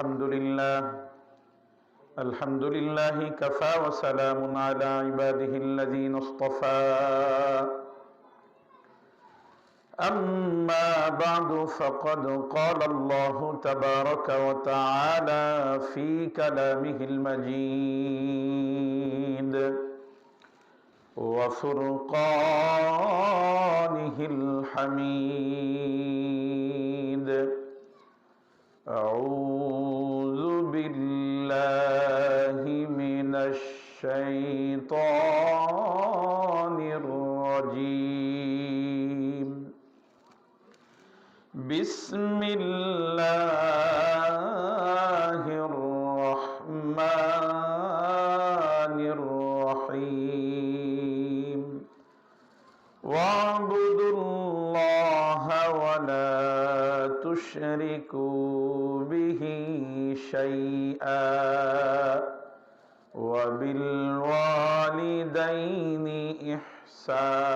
الحمد لله كفى وسلام على عباده الذين اصطفى أما بعد فقد قال الله تبارك وتعالى في كلامه المجيد وفرقانه الحميد. أعوذ بالله من الشيطان الرجيم. بسم الله الرحمن الرحيم. واعبدوا الله ولا تشركوا به شيئا وبالوالدين إحسانا.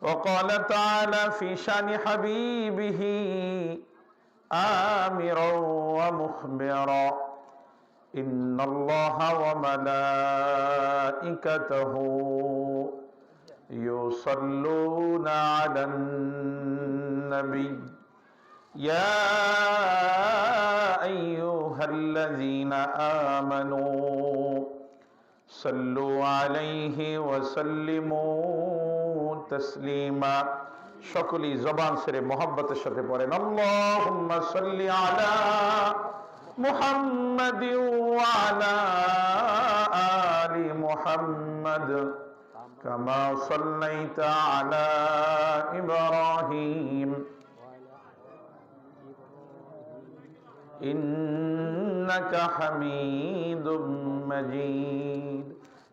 وقال تعالى في شأن حبيبه آمرا ومخبرا إن الله وملائكته يصلون على النبي يا أيها الذين آمنوا صلوا عليه وسلموا تسليما. সকলেই জবান ছেড়ে মহব্বতের সাথে পড়েন আল্লাহুম্মা সাল্লি আলা মুহাম্মাদ ওয়া আলা আলি মুহাম্মাদ কামা সাল্লাইতা আলা ইব্রাহিম ইন্নাকা হামিদুম মাজিদ।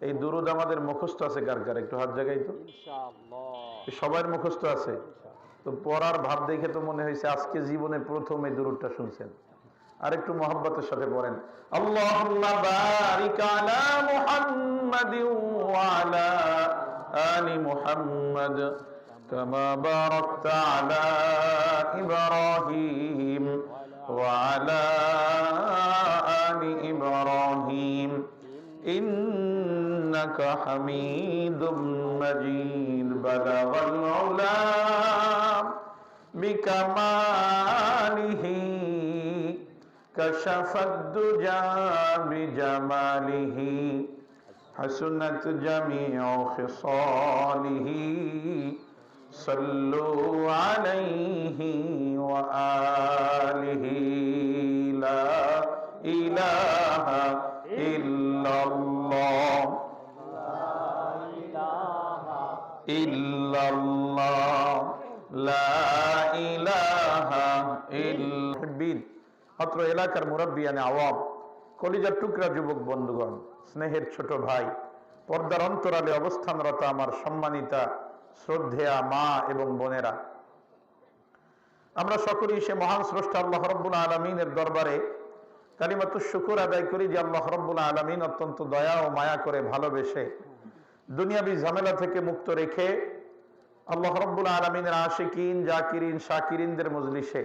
এই দুরূদ আমাদের মুখস্থ আছে কার কার? একটু হাত জাগাই তো। ইনশাআল্লাহ সবার মুখস্থ আছে তো। পড়ার ভাব দেখে তো মনে হয়েছে আজকে জীবনে প্রথম এই দুরূদটা শুনছেন। আর একটু মহব্বতের সাথে পড়েন আল্লাহুম্মা বারিক আলা মুহাম্মাদ ওয়া আলা আলি মুহাম্মাদ কামা বারাকতা আলা ইব্রাহিম ওয়া আলা আলি ইব্রাহিম ইন্নাকা হামিদুম মাজিদ। বালাগাল উলা বিকামালিহি কাশাফাদ দুজা বিজামালিহি হাসুনাত জামিউ খিসালিহি সাল্লু আলাইহি ওয়া আলিহি লা ইলাহা ইল্লাল্লাহ লা ইলাহা ইল্লাল্লাহ লা ইলাহা ইল্লাল্লাহ। অত্র এলাকার মুরব্বিয়ানে আওয়াম, কলিজার টুকরা যুবক বন্ধুগণ, স্নেহের ছোট ভাই, পর্দার অন্তরালে অবস্থানরত আমার সম্মানিতা শ্রদ্ধেয়া মা এবং বোনেরা, আমরা সকলেই সে মহান স্রষ্টা আল্লাহ রাব্বুল আলামিনের দরবারে কালিমাতুশ শুকর আদায় করি যে আল্লাহ রাব্বুল আলামিন অত্যন্ত দয়া ও মায়া করে ভালোবেসে দুনিয়াবী ঝামেলা থেকে মুক্ত রেখে আল্লাহ রাব্বুল আলামিনের আশিকিন, জাকিরিন, শাকিরিনদের মজলিসে,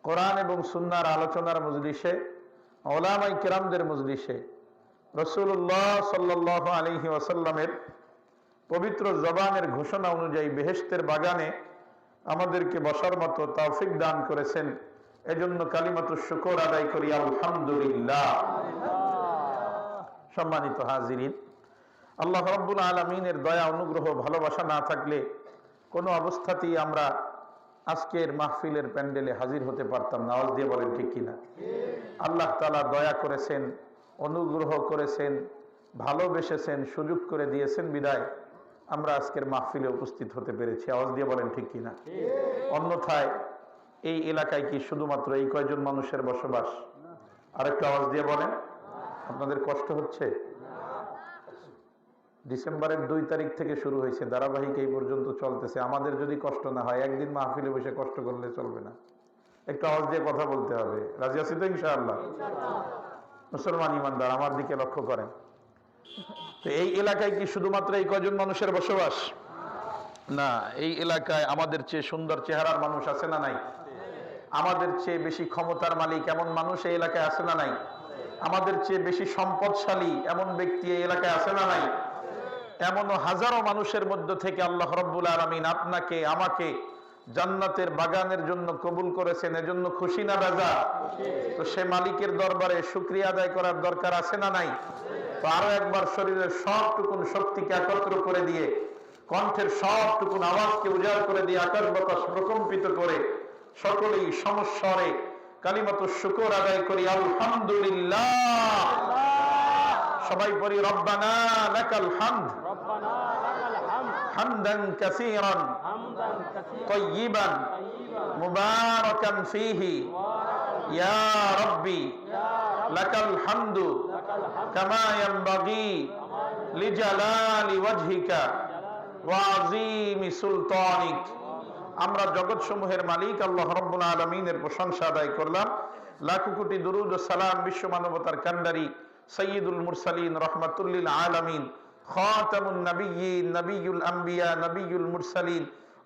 কোরআন এবং সুন্নাহর আলোচনার মজলিসে, উলামায়ে কিরামদের মজলিসে রাসূলুল্লাহ সাল্লাল্লাহু আলাইহি ওয়াসাল্লামের পবিত্র জবানের ঘোষণা অনুযায়ী বেহেশতের বাগানে আমাদেরকে বসার মতো তৌফিক দান করেছেন। এজন্য কালিমাতুশ শুকর আদায় করি আলহামদুলিল্লাহ। সম্মানিত হাজিরিন, আল্লাহ রাব্বুল আলামিনের দয়া, অনুগ্রহ, ভালোবাসা না থাকলে কোনো অবস্থাতেই আমরা আজকের মাহফিলের প্যান্ডেলে হাজির হতে পারতাম না। আওয়াজ দিয়ে বলেন ঠিক কিনা? আল্লাহ তাআলা দয়া করেছেন, অনুগ্রহ করেছেন, ভালোবেসেছেন, সুযোগ করে দিয়েছেন বিদায় আমরা আজকের মাহফিলে উপস্থিত হতে পেরেছি। আওয়াজ দিয়ে বলেন ঠিক কিনা? অন্যথায় এই এলাকায় কি শুধুমাত্র এই কয়জন মানুষের বসবাস? আরেকটু আওয়াজ দিয়ে বলেন, আপনাদের কষ্ট হচ্ছে? ডিসেম্বরের 2 তারিখ থেকে শুরু হয়েছে, ধারাবাহিক এই পর্যন্ত চলতেছে। আমাদের যদি কষ্ট না হয়, একদিন মাহফিলে বসে কষ্ট করলে চলবে না। একটু আওয়াজ দিয়ে কথা বলতে হবে। রাজি আছি তো ইনশাআল্লাহ? মুসলমান ইমানদার আমার দিকে লক্ষ্য করেন। তো এই এলাকায় কি শুধুমাত্র এই কয়জন মানুষের বসবাস? না, এই এলাকায় আমাদের চেয়ে সুন্দর চেহারার মানুষ আছে না নাই? আমাদের চেয়ে বেশি ক্ষমতার মালিক এমন মানুষ এই এলাকায় আছে না নাই? আমাদের চেয়ে বেশি সম্পদশালী এমন ব্যক্তি এই এলাকায় আছে না নাই? এমনও হাজারো মানুষের মধ্য থেকে আল্লাহ রাব্বুল আলামিন আপনাকে আমাকে জান্নাতের বাগানের জন্য কবুল করেছেন, এজন্য খুশি না বেজা? তো সে মালিকের দরবারে শুকরিয়া আদায় করার দরকার আছে না নাই? তো আরো একবার শরীরের সবটুকুন শক্তিকে একত্র করে দিয়ে, কণ্ঠের সবটুকুন আওয়াজকে উজাড় করে দিয়ে, আকাশ বাতাস প্রকম্পিত করে সকলেই সমস্বরে কালিমাতু শুকর আদায় করি, আলহামদুলিল্লাহ। সবাই পড়ি, রব্বানা লাকাল হামদ হামদান কাসীরান তাইয়িবান মুবারাকান ফীহি ইয়া রাব্বি লাকাল হামদু কামা ইয়ানবাগী লিজালালি ওয়াজহিকা ওয়া আযীমি সুলতানিক। আমরা জগৎ সমূহের মালিক আল্লাহ রাব্বুল আলামিনের প্রশংসা আদায় করলাম। লাখো কোটি দুরূদ ও সালাম বিশ্ব মানবতার কান্ডারি সাইয়্যিদুল মুরসালিন রাহমাতুল লিল আলামিন খাতামুন নবিয়্যিন নবিয়ুল আম্বিয়া নবিয়ুল মুরসালিন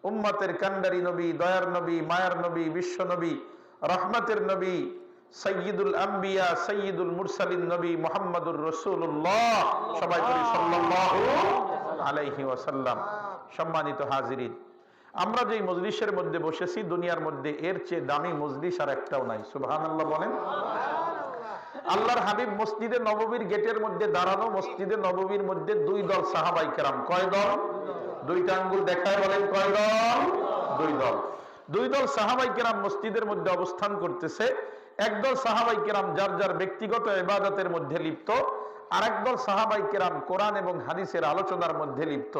উম্মতের কান্ডারি নবী, দয়ার নবী, মায়ার নবী, বিশ্ব নবী, রহমতের নবী, সাইয়্যিদুল আম্বিয়া সাইয়্যিদুল মুরসালিন নবী মুহাম্মদুর রাসূলুল্লাহ, সবাই বলি সাল্লাল্লাহু আলাইহি ওয়াসাল্লাম। সম্মানিত হাজিরিন, আমরা যেই মজলিসের মধ্যে বসেছি দুনিয়ার মধ্যে এর চেয়ে দামি মজলিস আর একটাও নাই। সুবহানাল্লাহ বলেন। আল্লাহর হাবিব মসজিদে নববীর গেটের মধ্যে দাঁড়ানো, মসজিদে নববীর মধ্যে দুই দল সাহাবায়ে কেরাম। কয় দল? দুইটা আঙ্গুল দেখায় বলেন কয় দল? দুই দল। দুই দল সাহাবায়ে কেরাম মসজিদের মধ্যে অবস্থান করতেছে। একদল সাহাবায়ে কেরাম যার যার ব্যক্তিগত ইবাদতের মধ্যে লিপ্ত, আরেকদল সাহাবায়ে কেরাম কোরআন এবং হাদিসের আলোচনার মধ্যে লিপ্ত।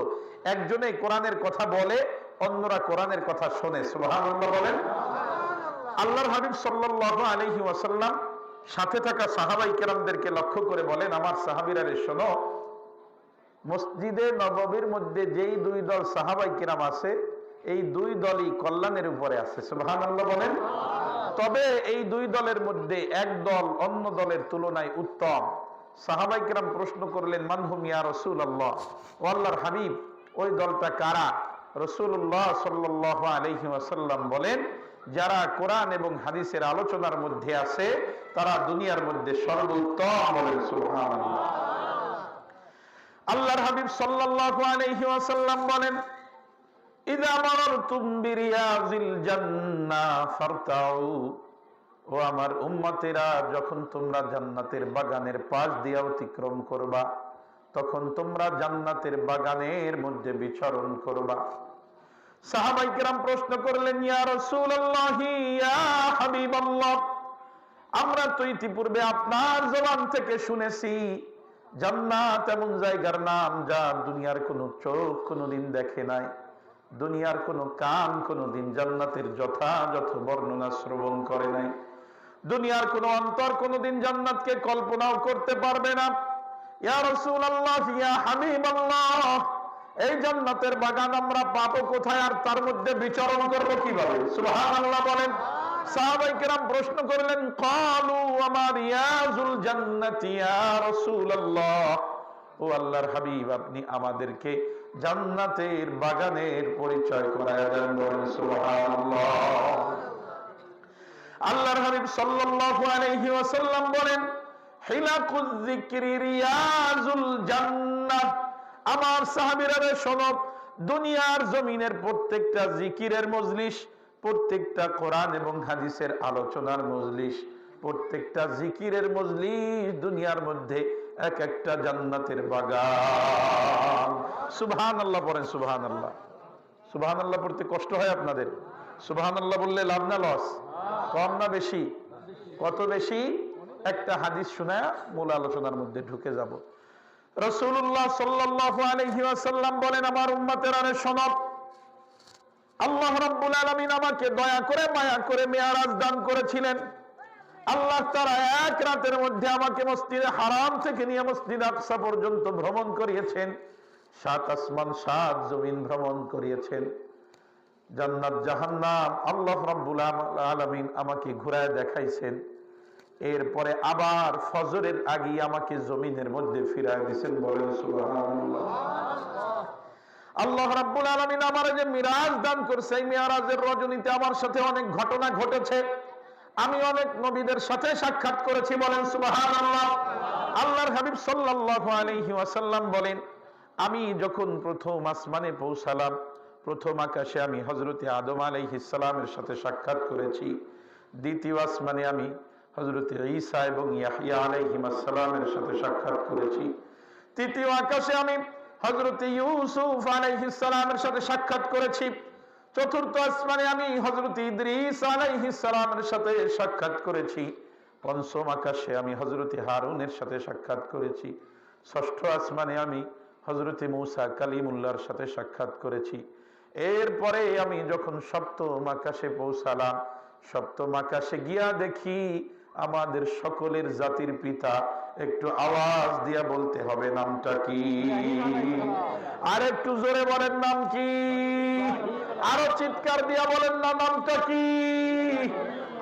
একজনে কোরআনের কথা বলে, অন্যরা কোরআনের কথা শোনে। সুবহানাল্লাহ বলেন। আল্লাহর হাবিব সাল্লাল্লাহু আলাইহি ওয়াসাল্লাম সাথে থাকা সাহাবায়ে কেরামদেরকে লক্ষ্য করে বলেন, আমার সাহাবীরা রে শোনো, মসজিদে নববীর মধ্যে যেই দুই দল সাহাবায়ে কেরাম আছে, এই দুই দলই কল্যাণের উপরে আছে। সুবহানাল্লাহ বলেন। তবে এই দুই দলের মধ্যে এক দল অন্য দলের তুলনায় উত্তম। সাহাবায়ে কেরাম প্রশ্ন করলেন, মানহুম ইয়া রাসূলুল্লাহ, ও আল্লাহর হাবিব ওই দলটা কারা? রাসূলুল্লাহ সাল্লাল্লাহু আলাইহি ওয়াসাল্লাম বলেন, যারা কোরআন এবং হাদিসের আলোচনার মধ্যে আছে তারা দুনিয়ার মধ্যে সর্বোত্তম। বলেন সুবহানাল্লাহ। আল্লাহর হাবিব সাল্লাল্লাহু আলাইহি ওয়াসাল্লাম বলেন, ইযা মারারতুম বিরিয়াজিল জান্নাহ ফারতাউ, ও আমার উম্মতেরা, যখন তোমরা জান্নাতের বাগানের পাশ দিয়ে অতিক্রম করবা তখন তোমরা জান্নাতের বাগানের মধ্যে বিচরণ করবা। সাহাবায়ে কেরাম প্রশ্ন করলেন, ইয়া রাসূলুল্লাহ ইয়া হাবিবাল্লাহ, আমরা তো ইতিপূর্বে আপনার জবান থেকে শুনেছি জান্নাত এমন জায়গার নাম যা দুনিয়ার কোনো চোখ কোনোদিন দেখে নাই, দুনিয়ার কোনো কান কোনোদিন জান্নাতের যথাযথ বর্ণনা শ্রবণ করে নাই, দুনিয়ার কোনো অন্তর কোনোদিন জান্নাতকে কল্পনাও করতে পারবে না। ইয়া রাসূলুল্লাহ ইয়া হাবিবাল্লাহ, এই জান্নাতের বাগান আমরা পাবো কোথায়, আর তার মধ্যে বিচরণ করব কিভাবে? সুবহানাল্লাহ বলেন। সাহাবায়ে কেরাম প্রশ্ন করলেন, ক্বালু ওয়া রিয়াজুল জান্নাতি ইয়া রাসূলুল্লাহ, ও আল্লাহর হাবিব আপনি আমাদেরকে জান্নাতের বাগানের পরিচয় করায় দেন। বলেন সুবহানাল্লাহ। আল্লাহর হাবিব সাল্লাল্লাহু আলাইহি ওয়াসাল্লাম বলেন, হিলাকুয যিকরি রিয়াজুল জান্নাহ, আমার সাহাবীরা রে শোনো, দুনিয়ার জমিনের প্রত্যেকটা জিকিরের মজলিস, প্রত্যেকটা কোরআন এবং হাদিসের আলোচনার মজলিস, প্রত্যেকটা জিকিরের মজলিস দুনিয়ার মধ্যে এক একটা জান্নাতের বাগান। সুবহানাল্লাহ পড়েন সুবহানাল্লাহ। সুবহানাল্লাহ পড়তে কষ্ট হয় আপনাদের? সুবহানাল্লাহ বললে লাভ না লস? কম না বেশি? কত বেশি? একটা হাদিস শোনায়া মূল আলোচনার মধ্যে ঢুকে যাব। রাসূলুল্লাহ সাল্লাল্লাহু আলাইহি ওয়াসাল্লাম বলেন, আমার উম্মতেরা রে শোনো, আল্লাহ রাব্বুল আলামিন আমাকে দয়া করে মায়া করে মেয়ারাজ দান করেছিলেন। আল্লাহ তাআলা এক রাতের মধ্যে আমাকে মসজিদে হারাম থেকে নিয়ে মসজিদ আকসা পর্যন্ত ভ্রমণ করিয়েছেন, 7 আসমান 7 জমিন ভ্রমণ করিয়েছেন। জান্নাত জাহান্নাম আল্লাহ রাব্বুল আলামিন আমাকে ঘুরায় দেখাইছেন। এরপরে আবার ফজরের আগে আমাকে জমিনের মধ্যে ফিরায় দিয়েছেন। বলেন সুবহানাল্লাহ। আল্লাহ রাব্বুল আলামিন আমার যে মিরাজ দান করছে, এই মিরাজের রজনীতে আমার সাথে অনেক ঘটনা ঘটেছে। আমি অনেক নবীদের সাথে সাক্ষাৎ করেছি, বলেন সুবহানাল্লাহ। আল্লাহর হাবিব সাল্লাল্লাহু আলাইহি ওয়াসাল্লাম বলেন, আমি যখন প্রথম আসমানে পৌঁছালাম, প্রথম আকাশে আমি হযরতে আদম আলাইহিস সালামের সাথে সাক্ষাৎ করেছি। দ্বিতীয় আসমানে আমি হযরতে ঈসা এবং ইয়াহইয়া আলাইহিস সালামের সাথে সাক্ষাৎ করেছি। তৃতীয় আকাশে আমি হযরতে ইউসুফ আলাইহিস সালামের সাথে সাক্ষাৎ করেছি। চতুর্থ আসমানে আমি হযরত ইদ্রিস আলাইহিস সালামের সাথে সাক্ষাৎ করেছি। পঞ্চম আকাশে আমি হযরতে হারুনের সাথে সাক্ষাৎ করেছি। ষষ্ঠ আসমানে আমি হযরতে মূসা কালিমুল্লাহর সাথে সাক্ষাৎ করেছি। এরপরে আমি যখন সপ্তম আকাশে পৌঁছালাম, সপ্তম আকাশে গিয়া দেখি আমাদের সকলের জাতির পিতা। একটু আওয়াজ দিয়া বলতে হবে নামটা কি? আর একটু জোরে বলেন নাম কি? আরো চিৎকার দিয়া বলেন না নামটা কি?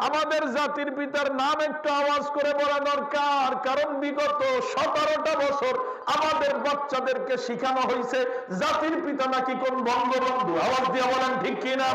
আমাদের জাতির পিতার নাম একটু আওয়াজ করে বলা দরকার, কারণ বিগত 17টা বছর আমাদের বাচ্চাদেরকে শিখানো হয়েছে জাতির পিতা নাকি কোন বঙ্গবন্ধু। আওয়াজ দিয়া বলেন ঠিক কিনা?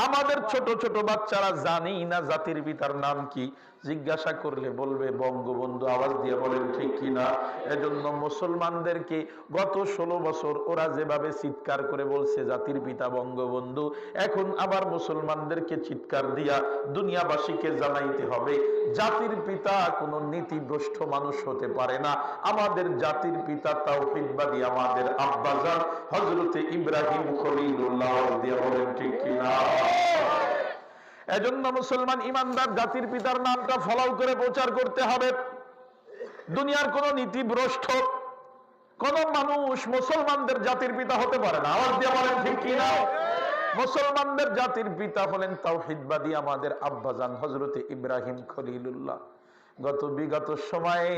আমাদের ছোট ছোট বাচ্চারা জানি না জাতির পিতার নাম কি, জিজ্ঞাসা করলে বলবে বঙ্গবন্ধু। আওয়াজ দিয়ে বলেন ঠিক কিনা? এজন্য মুসলমানদেরকে গত 16 বছর ওরা যেভাবে চিৎকার করে বলছে জাতির পিতা বঙ্গবন্ধু, এখন আবার মুসলমানদেরকে চিৎকার দিয়া দুনিয়াবাসীকে জানাইতে হবে জাতির পিতা কোনো নীতিভ্রষ্ট মানুষ হতে পারে না। আমাদের জাতির পিতা তাওহীদবাদী, আমাদের আব্বাজান হযরতে ইব্রাহিম খলিলুল্লাহ। দিয়ে বলেন ঠিক কিনা? এজন্য মুসলমান ইমানদার জাতির পিতার নামটা ফলো করে প্রচার করতে হবে। দুনিয়ার কোন নীতিভ্রষ্ট কোন মানুষ মুসলমানদের জাতির পিতা হতে পারে না। আওয়াজ দিয়ে বলেন ঠিক কিনা? মুসলমানদের জাতির পিতা হলেন তাওহীদবাদী আমাদের আব্বাজান হযরতে ইব্রাহিম খলিলুল্লাহ। বিগত সময়ে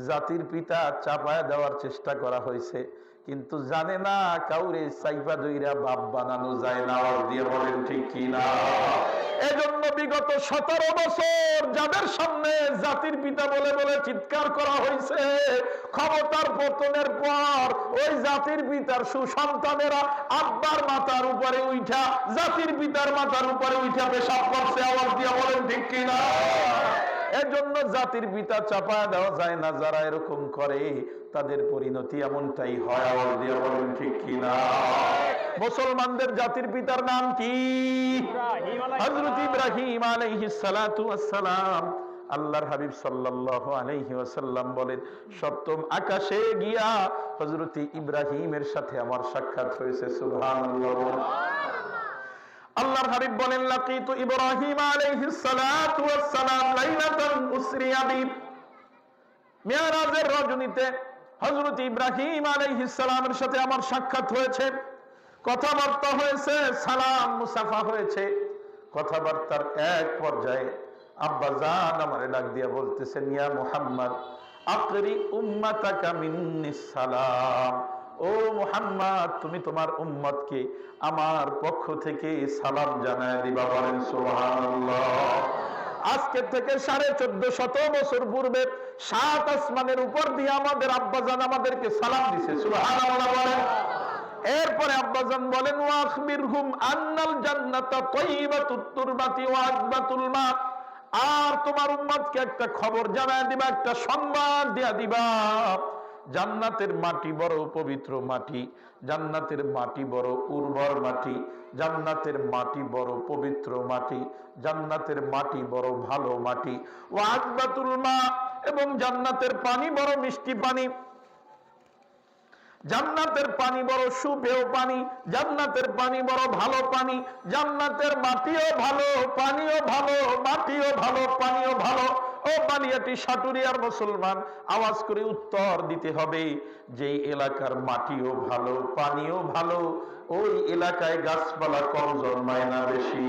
জাতির পিতা চাপায়া দেওয়ার চেষ্টা করা হয়েছে, কিন্তু জানে না কাউরে সাইফা দইরা বাপ বানানো যায় না। আওয়াজ দিয়ে বলেন ঠিক কিনা? এজন্য বিগত 17 বছর যাদের সামনে জাতির পিতা বলে বলে চিৎকার করা হয়েছে, ক্ষমতার পতনের পর ওই জাতির পিতার সুসন্তানেরা আব্বার মাথার উপরে উঠা জাতির পিতার মাথার উপরে উঠা পেশাব করছে। আওয়াজ দিয়ে বলেন ঠিক কিনা? এজন্য জাতির পিতা চাপায় দেওয়া যায় না। যারা এরকম করে তাদের পরিণতি এমনটাই হয়। আওয়াজ দিয়ে বলেন ঠিক কিনা? মুসলমানদের জাতির পিতার নাম কি? হযরত ইব্রাহিম আলাইহিস সালাতু ওয়াস সালাম। আল্লাহর হাবিব সাল্লাল্লাহু আলাইহি ওয়াসাল্লাম বলেন, সপ্তম আকাশে গিয়া হযরত ইব্রাহিমের সাথে আমার সাক্ষাৎ হয়েছে। সুবহানাল্লাহ। আল্লাহর হাবিব বলেন, লাকিতু ইব্রাহিম আলাইহিস সালাতু ওয়াস সালাম লাইলাতান উসরিয়া বি। মিরাজের রজনীতে হযরত ইব্রাহিম আলাইহিস সালামের সাথে আমার সাক্ষাৎ হয়েছে, কথাবার্তা হয়েছে, সালাম মুসাফা হয়েছে। কথাবার্তার এক পর্যায়ে আব্বা জান আমারে ডাক দিয়া বলতেছেন, ইয়া মুহাম্মদ আকরি উম্মাতাকা মিন্নিস সালাম। ও মুহাম্মদ, তুমি তোমার উম্মতকে আমার পক্ষ থেকে সালাম জানায় দিবা। বলেন সুবহানাল্লাহ। আজকে থেকে 1450 বছর পূর্বে 7 আসমানের উপর দিয়ে আমাদের আব্বাজান আমাদেরকে সালাম দিছে। সুবহানাল্লাহ বলেন। এরপরে আব্বাজান বলেন, ওয়া আখবিরহুম আন্নাল জান্নাতা তাইয়্যিবাতুত তুরবাতি ওয়া আযবাতুল মা। আর তোমার উম্মতকে একটা খবর জানায় দিবা, একটা সংবাদ দিয়া দিবা, জান্নাতের মাটি বড় পবিত্র মাটি, জান্নাতের মাটি বড় উর্বর মাটি, জান্নাতের মাটি বড় পবিত্র মাটি, জান্নাতের মাটি বড় ভালো মাটি। ওয়া আযবাতুল মা, এবং জান্নাতের পানি বড় মিষ্টি পানি, জান্নাতের পানি বড় সুপেয় পানি, জান্নাতের পানি বড় ভালো পানি, জান্নাতের মাটিও ভালো, পানিও ভালো, মাটিও ভালো, পানিও ভালো। ও বালিয়াটি সাটুরিয়ার মুসলমান, আওয়াজ করে উত্তর দিতে হবে, যে এলাকার মাটিও ভালো, পানিও ভালো, ওই এলাকায় গাছপালা কম জন্মায় না বেশি?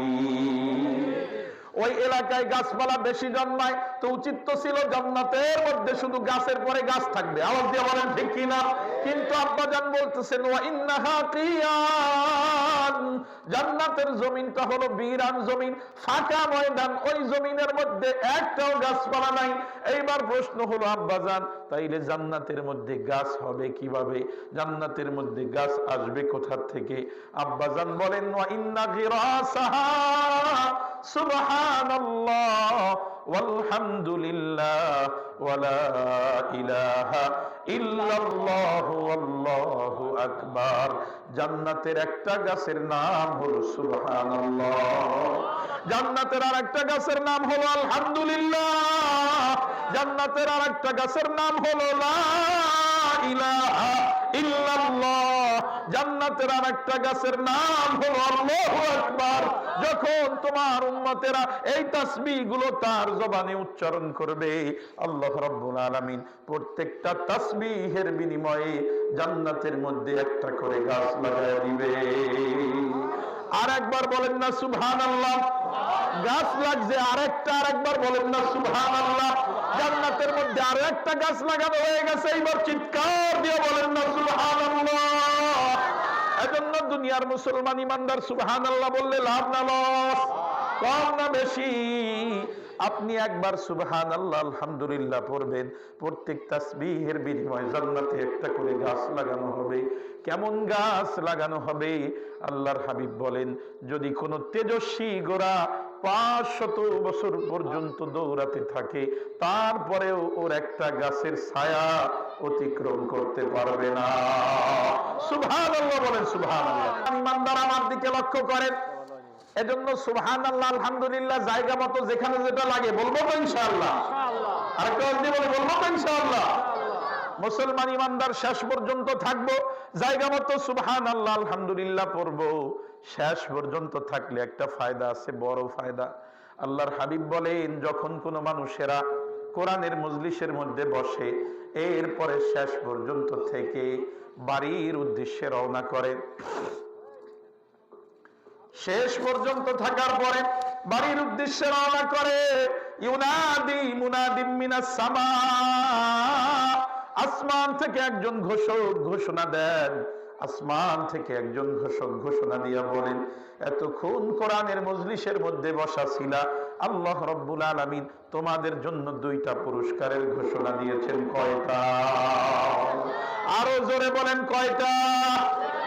ওই এলাকায় গাছপালা বেশি জন্মায়, তো উচিত তো ছিল জান্নাতের মধ্যে শুধু গাছের পরে গাছ থাকবে। আওয়াজ দিয়ে বলেন ঠিক কিনা? কিন্তু আব্বাজান বলতেছেন ওয়া ইন্নাহা কিয়ান, জান্নাতের জমিনটা হলো বিরান জমিন, ফাঁকা ময়দান, ওই জমিনের মধ্যে একটাও গাছপালা নাই। এইবার প্রশ্ন হলো আব্বাজান, তাইলে জান্নাতের মধ্যে গাছ হবে কিভাবে? জান্নাতের মধ্যে গাছ আসবে কোথা থেকে? আব্বাজান বলেন ওয়া ইন্না গিরাসাহা সুবহানাল্লাহ ওয়ালহামদুলিল্লাহ ওয়ালা ইলাহা ইল্লাল্লাহু আল্লাহু আকবার। জান্নাতের একটা গাছের নাম হলো সুবহানাল্লাহ, জান্নাতের আরেকটা গাছের নাম হলো আলহামদুলিল্লাহ, জান্নাতের আরেকটা গাছের নাম হলো লা ইলাহা ইল্লাল্লাহ, জান্নাতের আরেকটা গাছের নাম হলো আল্লাহু আকবার। যখন তোমার উম্মতেরা এই তাসবিহ গুলো তার জবানে উচ্চারণ করবে, আল্লাহ রাব্বুল আলামিন প্রত্যেকটা তাসবিহের বিনিময়ে জান্নাতের মধ্যে একটা করে গাছ লাগায় দিবে। আর একবার বলেন না সুবহানাল্লাহ? গাছ লাগছে আরেকটা, আরেকবার বলেন না সুবহানাল্লাহ? জান্নাতের মধ্যে আরো একটা গাছ লাগানো হয়ে গেছে, এইবার চিৎকার দিয়ে বলেন না সুবহানাল্লাহ? এজন্য দুনিয়ার মুসলমান ইমানদার সুবহানাল্লাহ বললে লাভ না লস? কম না বেশি? আপনি একবার সুবহানাল্লাহ আলহামদুলিল্লাহ পড়বেন, প্রত্যেক তাসবিহের বিনিময়ে জান্নাতে একটা করে গাছ লাগানো হবে। কেমন গাছ লাগানো হবে? আল্লাহর হাবিব বলেন, যদি কোনো তেজস্বী ঘোড়া 500 বছর পর্যন্ত দৌড়াতে থাকে, তারপরেও ওর একটা গাছের ছায়া অতিক্রম করতে পারবে না। সুবহানাল্লাহ বলেন সুবহানাল্লাহ। ইমানদার আমার দিকে লক্ষ্য করেন, এজন্য সুবহানাল্লাহ আলহামদুলিল্লাহ জায়গা মতো যেখানে যেটা লাগে বলবো তো ইনশাআল্লাহ? আরেকটা বলতে বলে বলবো তো ইনশাআল্লাহ? মুসলমান ইমানদার শেষ পর্যন্ত থাকবো, জায়গা মতো সুবহানাল্লাহ আলহামদুলিল্লাহ পড়বো। শেষ পর্যন্ত থাকলে একটা ফায়দা আছে, বড় ফায়দা। আল্লাহর হাবিব বলেন, যখন কোনো মানুষেরা কোরআনের মজলিসের মধ্যে বসে, এরপরে শেষ পর্যন্ত থেকে বাড়ির উদ্দেশ্যে রওনা করে, শেষ পর্যন্ত থাকার পরে বাড়ির উদ্দেশ্যে রওনা করে, ইউনাদি মুনাদিম মিনাস সামা, আসমান থেকে একজন ঘোষক ঘোষণা দেন, আসমান থেকে একজন ঘোষক ঘোষণা দিয়া বলেন, এতক্ষণ কোরআনের মজলিসের মধ্যে বসা ছিলা, আল্লাহ রাব্বুল আলামিন তোমাদের জন্য 2টা পুরস্কারের ঘোষণা দিয়েছেন। কয়টা? আরো জোরে বলেন কয়টা?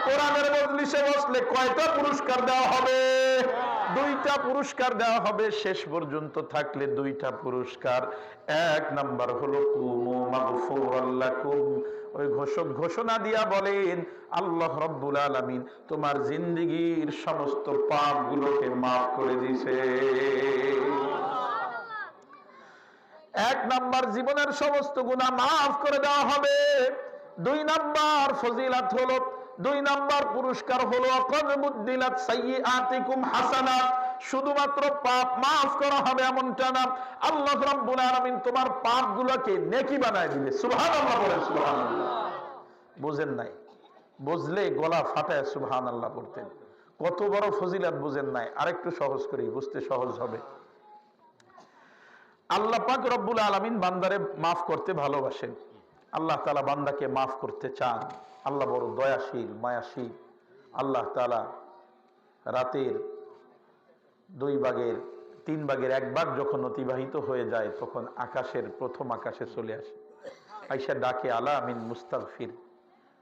কোরআনের মজলিসে বসলে কয়টা পুরস্কার দেওয়া হবে? 2টা পুরস্কার দেওয়া হবে। শেষ পর্যন্ত থাকলে 2টা পুরস্কার। 1 নাম্বার হলো কুমু মাগফুরাল লাকুম, ওই ঘোষক ঘোষণা দিয়া বলেন, আল্লাহ রাব্বুল আলামিন তোমার জিন্দেগীর সমস্ত পাপগুলোকে মাফ করে দিয়েছে। 1 নাম্বার জীবনের সমস্ত গুনাহ মাফ করে দেওয়া হবে। 2 নাম্বার ফজিলাত হলো, 2 নাম্বার পুরস্কার হলো আকাদমুদ্দিলাত সাইয়্যাতিকুম হাসানাত, শুধুমাত্র পাপ মাফ করা হবে এমনটা না, আল্লাহ রাব্বুল আলামিন তোমার পাপগুলোকে নেকি বানায় দিবে। সুবহানাল্লাহ বলেন সুবহানাল্লাহ। বুঝেন নাই? বুঝলে গলা ফাটায় সুবহানাল্লাহ পড়তেন। কত বড় ফজিলত বুঝেন নাই? আরেকটু সহজ করি, বুঝতে সহজ হবে। আল্লাহ পাক রব্বুল আলামিন বান্দারে মাফ করতে ভালোবাসেন, আল্লাহ তাআলা বান্দাকে মাফ করতে চান। আল্লাহ বড় দয়াশীল, মায়াশীল। আল্লাহ তাআলা রাতের 2 ভাগের 3 ভাগের 1 ভাগ যখন অতিবাহিত হয়ে যায়, তখন আকাশের প্রথম আকাশে চলে আসে, আয়েশা ডাকে, আলা মিন মুস্তাগফির,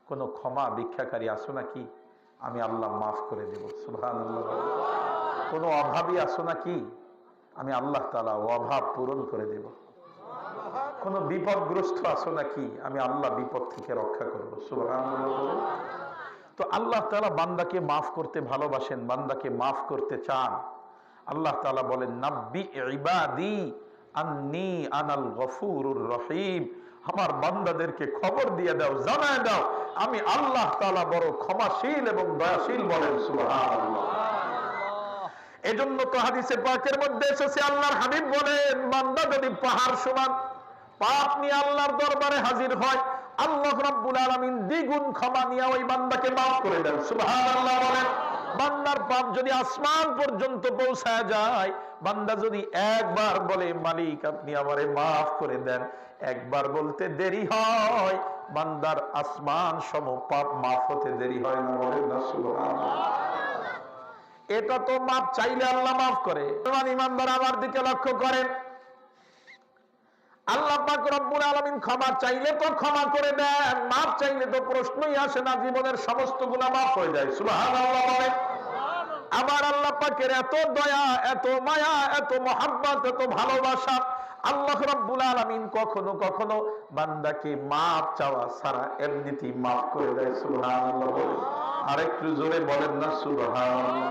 কোন ক্ষমা ভিক্ষাকারী আসো নাকি? আমি আল্লাহ মাফ করে দেব। সুবহানাল্লাহ। কোন অভাবী আসো নাকি? আমি আল্লাহ তাআলা অভাব পূরণ করে দেব। কোন বিপদগ্রস্ত আছো নাকি? আমি আল্লাহ বিপদ থেকে রক্ষা করব। সুবহানাল্লাহ। তো আল্লাহ তাআলা বান্দাকে মাফ করতে ভালোবাসেন, বান্দাকে মাফ করতে চান। আল্লাহ তাআলা বলেন, নাব্বি ইবাদি আন্নী আনাল গফুরুর রহিম, আমার বান্দাদেরকে খবর দিয়ে দাও, জানায় দাও, আমি আল্লাহ তাআলা বড় ক্ষমাশীল এবং দয়াশীল। বলেন সুবহানাল্লাহ। এজন্য তো হাদিসে পাকের মধ্যে এসেছে, আল্লাহর হাবিব বলেন, বান্দা যদি পাহাড় সমান পাপ নিয়ে আল্লাহর দরবারে হাজির হয়, আল্লাহ রাব্বুল আলামিন দ্বিগুণ ক্ষমা নিয়ে ওই বান্দাকে মাফ করে দেন। সুবহানাল্লাহ বলেন। বান্দার পাপ যদি আসমান পর্যন্ত পৌঁছায় যায়, বান্দা যদি একবার বলে মালিক আপনি আমারে মাফ করে দেন, একবার বলতে দেরি হয়, বান্দার আসমান সম পাপ মাফ হতে দেরি হয় না। বলেন না সুবহানাল্লাহ। এটা তো মাফ চাইলে আল্লাহ মাফ করে। ইমানদার আমার দিকে লক্ষ্য করেন, আল্লাহ পাক রব্বুল আলামিন ক্ষমা চাইলে তো ক্ষমা করে দেন, মাফ চাইলে তো প্রশ্নই আসে না, জীবনের সমস্ত গুনাহ মাফ হয়ে যায়। সুবহানাল্লাহ বলেন। আবার আল্লাহ পাকের এত দয়া, এত মায়া, এত মহাব্বত, এত ভালোবাসা, আল্লাহ রাব্বুল আলামিন কখনো কখনো বান্দাকে মাফ চাওয়া ছাড়া এমনিতেই মাফ করে দেয়। সুবহানাল্লাহ বলেন। আরেকটু জোরে বলেন না সুবহানাল্লাহ।